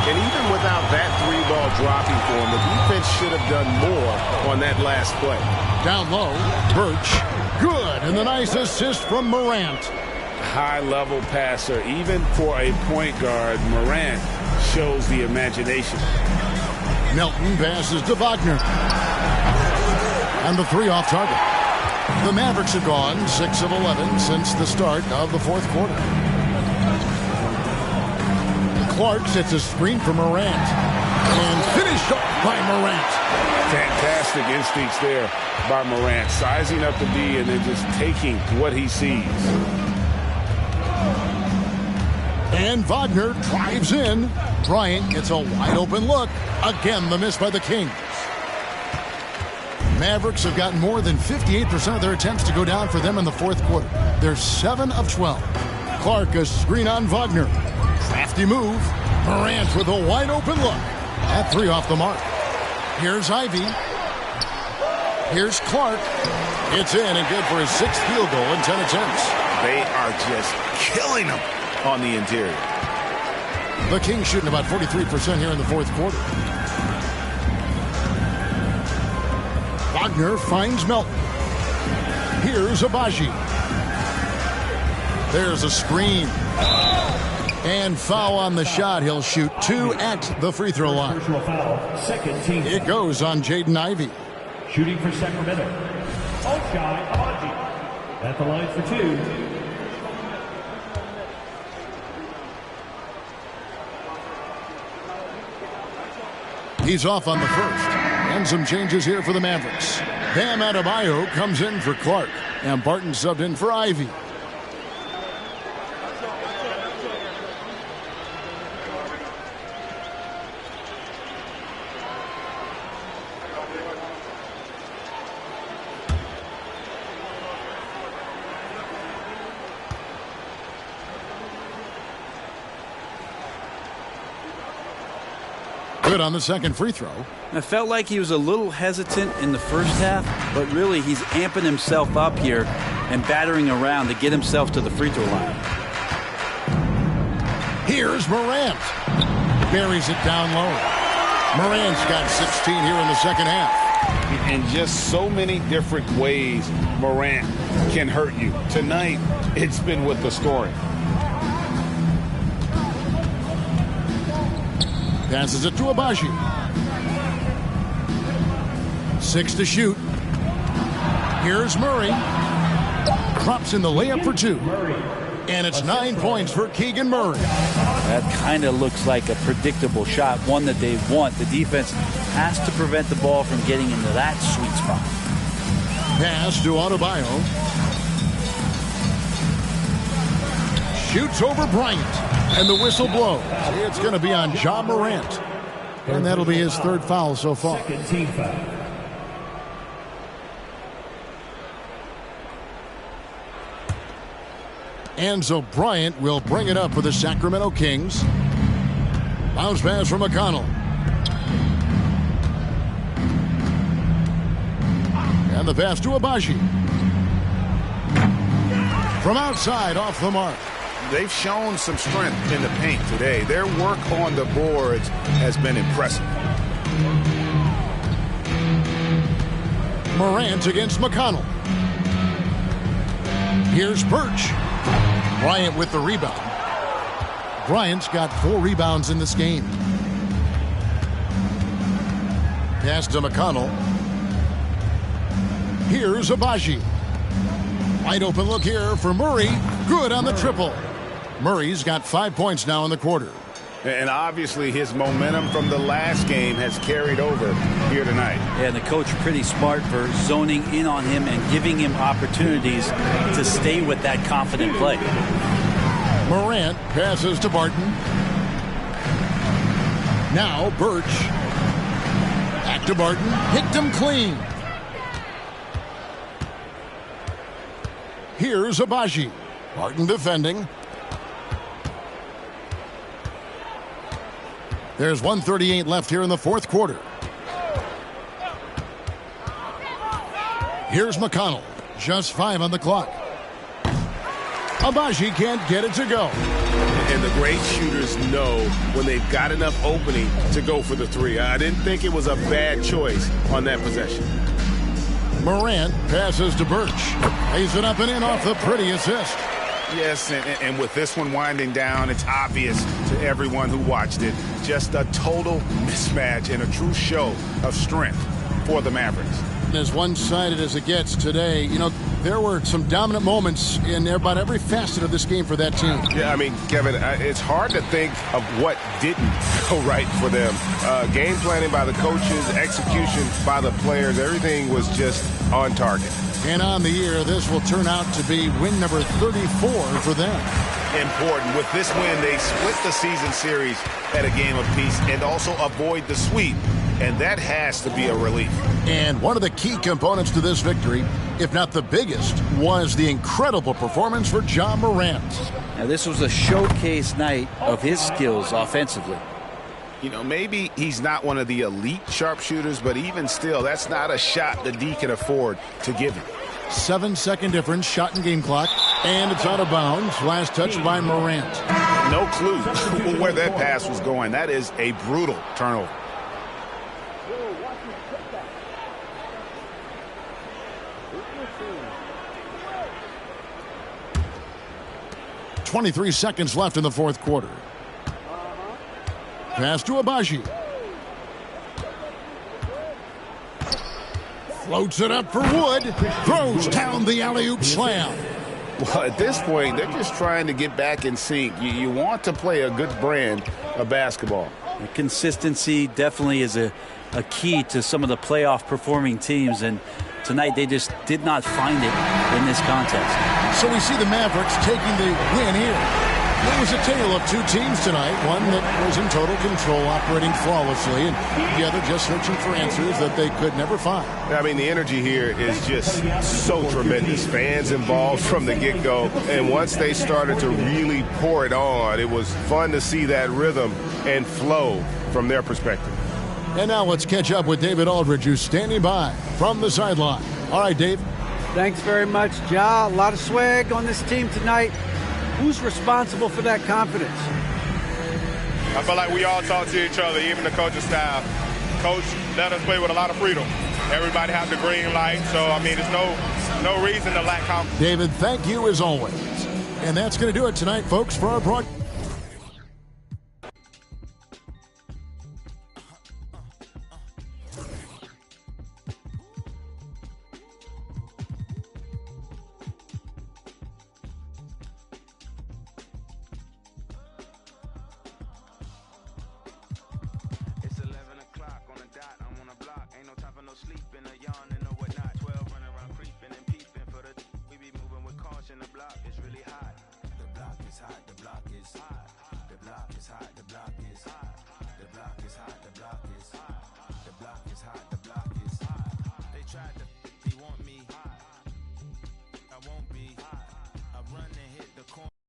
S7: And even without that three ball dropping for him, the defense should have done more on that last play.
S3: Down low, Birch. Good. And the nice assist from Morant.
S7: High-level passer. Even for a point guard, Morant shows the imagination.
S3: Melton passes to Wagner. And the three off target. The Mavericks have gone 6 of 11 since the start of the fourth quarter. Clark sets a screen for Morant. And finished off by Morant.
S7: Fantastic instincts there by Morant. Sizing up the D and then just taking what he sees.
S3: And Wagner drives in. Bryant gets a wide open look. Again, the miss by the Kings. Mavericks have gotten more than 58% of their attempts to go down for them in the fourth quarter. They're 7 of 12. Clark, a screen on Wagner. Crafty move. Morant with a wide open look. That three off the mark. Here's Ivy. Here's Clark. It's in and good for his 6th field goal in 10 attempts.
S7: They are just killing them on the interior.
S3: The Kings shooting about 43% here in the fourth quarter. Wagner finds Melton. Here's Agbaji. There's a screen. And foul on the shot. He'll shoot 2 at the free throw line.
S2: Second team.
S3: It goes on Jaden Ivey.
S2: Shooting for Sacramento, Ochai Agbaji. At the line for 2.
S3: He's off on the first. And some changes here for the Mavericks. Bam Adebayo comes in for Clark. And Barton subbed in for Ivy. Good on the second free throw.
S5: I felt like he was a little hesitant in the first half, but really he's amping himself up here and battering around to get himself to the free throw line.
S3: Here's Morant. Buries it down low. Morant's got 16 here in the second half.
S4: In just so many different ways, Morant can hurt you. Tonight, it's been with the scoring.
S3: Passes it to Abaji. 6 to shoot. Here's Murray. Drops in the layup for 2. And it's 9 points for Keegan Murray.
S5: That kind of looks like a predictable shot, one that they want. The defense has to prevent the ball from getting into that sweet spot.
S3: Pass to Adebayo. Shoots over Bryant. And the whistle blows. It's going to be on Ja Morant. And that'll be his third foul so far.
S2: Second team foul.
S3: Enzo Bryant will bring it up for the Sacramento Kings. Bounce pass from McConnell. And the pass to Abaji. From outside, off the mark.
S4: They've shown some strength in the paint today. Their work on the boards has been impressive.
S3: Morant against McConnell. Here's Birch. Bryant with the rebound. Bryant's got 4 rebounds in this game. Pass to McConnell. Here's Abaji. Wide open look here for Murray. Good on the triple. Murray's got 5 points now in the quarter.
S4: And obviously his momentum from the last game has carried over here tonight.
S5: Yeah, and the coach pretty smart for zoning in on him and giving him opportunities to stay with that confident play.
S3: Morant passes to Barton. Now Birch. Back to Barton. Picked him clean. Here's Abaji. Barton defending. There's 1:38 left here in the fourth quarter. Here's McConnell. Just 5 on the clock. Abaji can't get it to go.
S12: And the great shooters know when they've got enough opening to go for the 3. I didn't think it was a bad choice on that possession.
S3: Morant passes to Birch. Lays it up and in off the pretty assist.
S4: Yes, and with this one winding down, it's obvious to everyone who watched it. Just a total mismatch and a true show of strength for the Mavericks.
S3: As one-sided as it gets today, you know, there were some dominant moments in about every facet of this game for that team.
S12: Yeah, I mean, Kevin, it's hard to think of what didn't go right for them. Game planning by the coaches, execution by the players, everything was just on target.
S3: And on the year, this will turn out to be win number 34 for them.
S4: Important. With this win, they split the season series at a game apiece and also avoid the sweep. And that has to be a relief.
S3: And one of the key components to this victory, if not the biggest, was the incredible performance for Ja Morant.
S5: Now, this was a showcase night of his skills offensively.
S4: You know, maybe he's not one of the elite sharpshooters, but even still, that's not a shot the D can afford to give him.
S3: 7-second difference, shot and game clock, and it's out of bounds. Last touch by Morant.
S4: No clue where that pass was going. That is a brutal turnover.
S3: .23 seconds left in the fourth quarter. Pass to Abaji. Floats it up for Wood. Throws down the alley-oop slam.
S4: Well, at this point, they're just trying to get back in sync. You want to play a good brand of basketball.
S5: The consistency definitely is a key to some of the playoff performing teams, and tonight they just did not find it in this contest.
S3: So we see the Mavericks taking the win here. It was a tale of 2 teams tonight, one that was in total control, operating flawlessly, and the other just searching for answers that they could never find.
S12: I mean, the energy here is just so tremendous. Fans involved from the get-go, and once they started to really pour it on, it was fun to see that rhythm and flow from their perspective.
S3: And now let's catch up with David Aldridge, who's standing by from the sideline. All right, Dave.
S6: Thanks very much, Ja. A lot of swag on this team tonight. Who's responsible for that confidence?
S8: I feel like we all talk to each other, even the coaching staff. Coach let us play with a lot of freedom. Everybody have the green light, so, I mean, there's no reason to lack confidence.
S3: David, thank you as always. And that's going to do it tonight, folks, for our broadcast.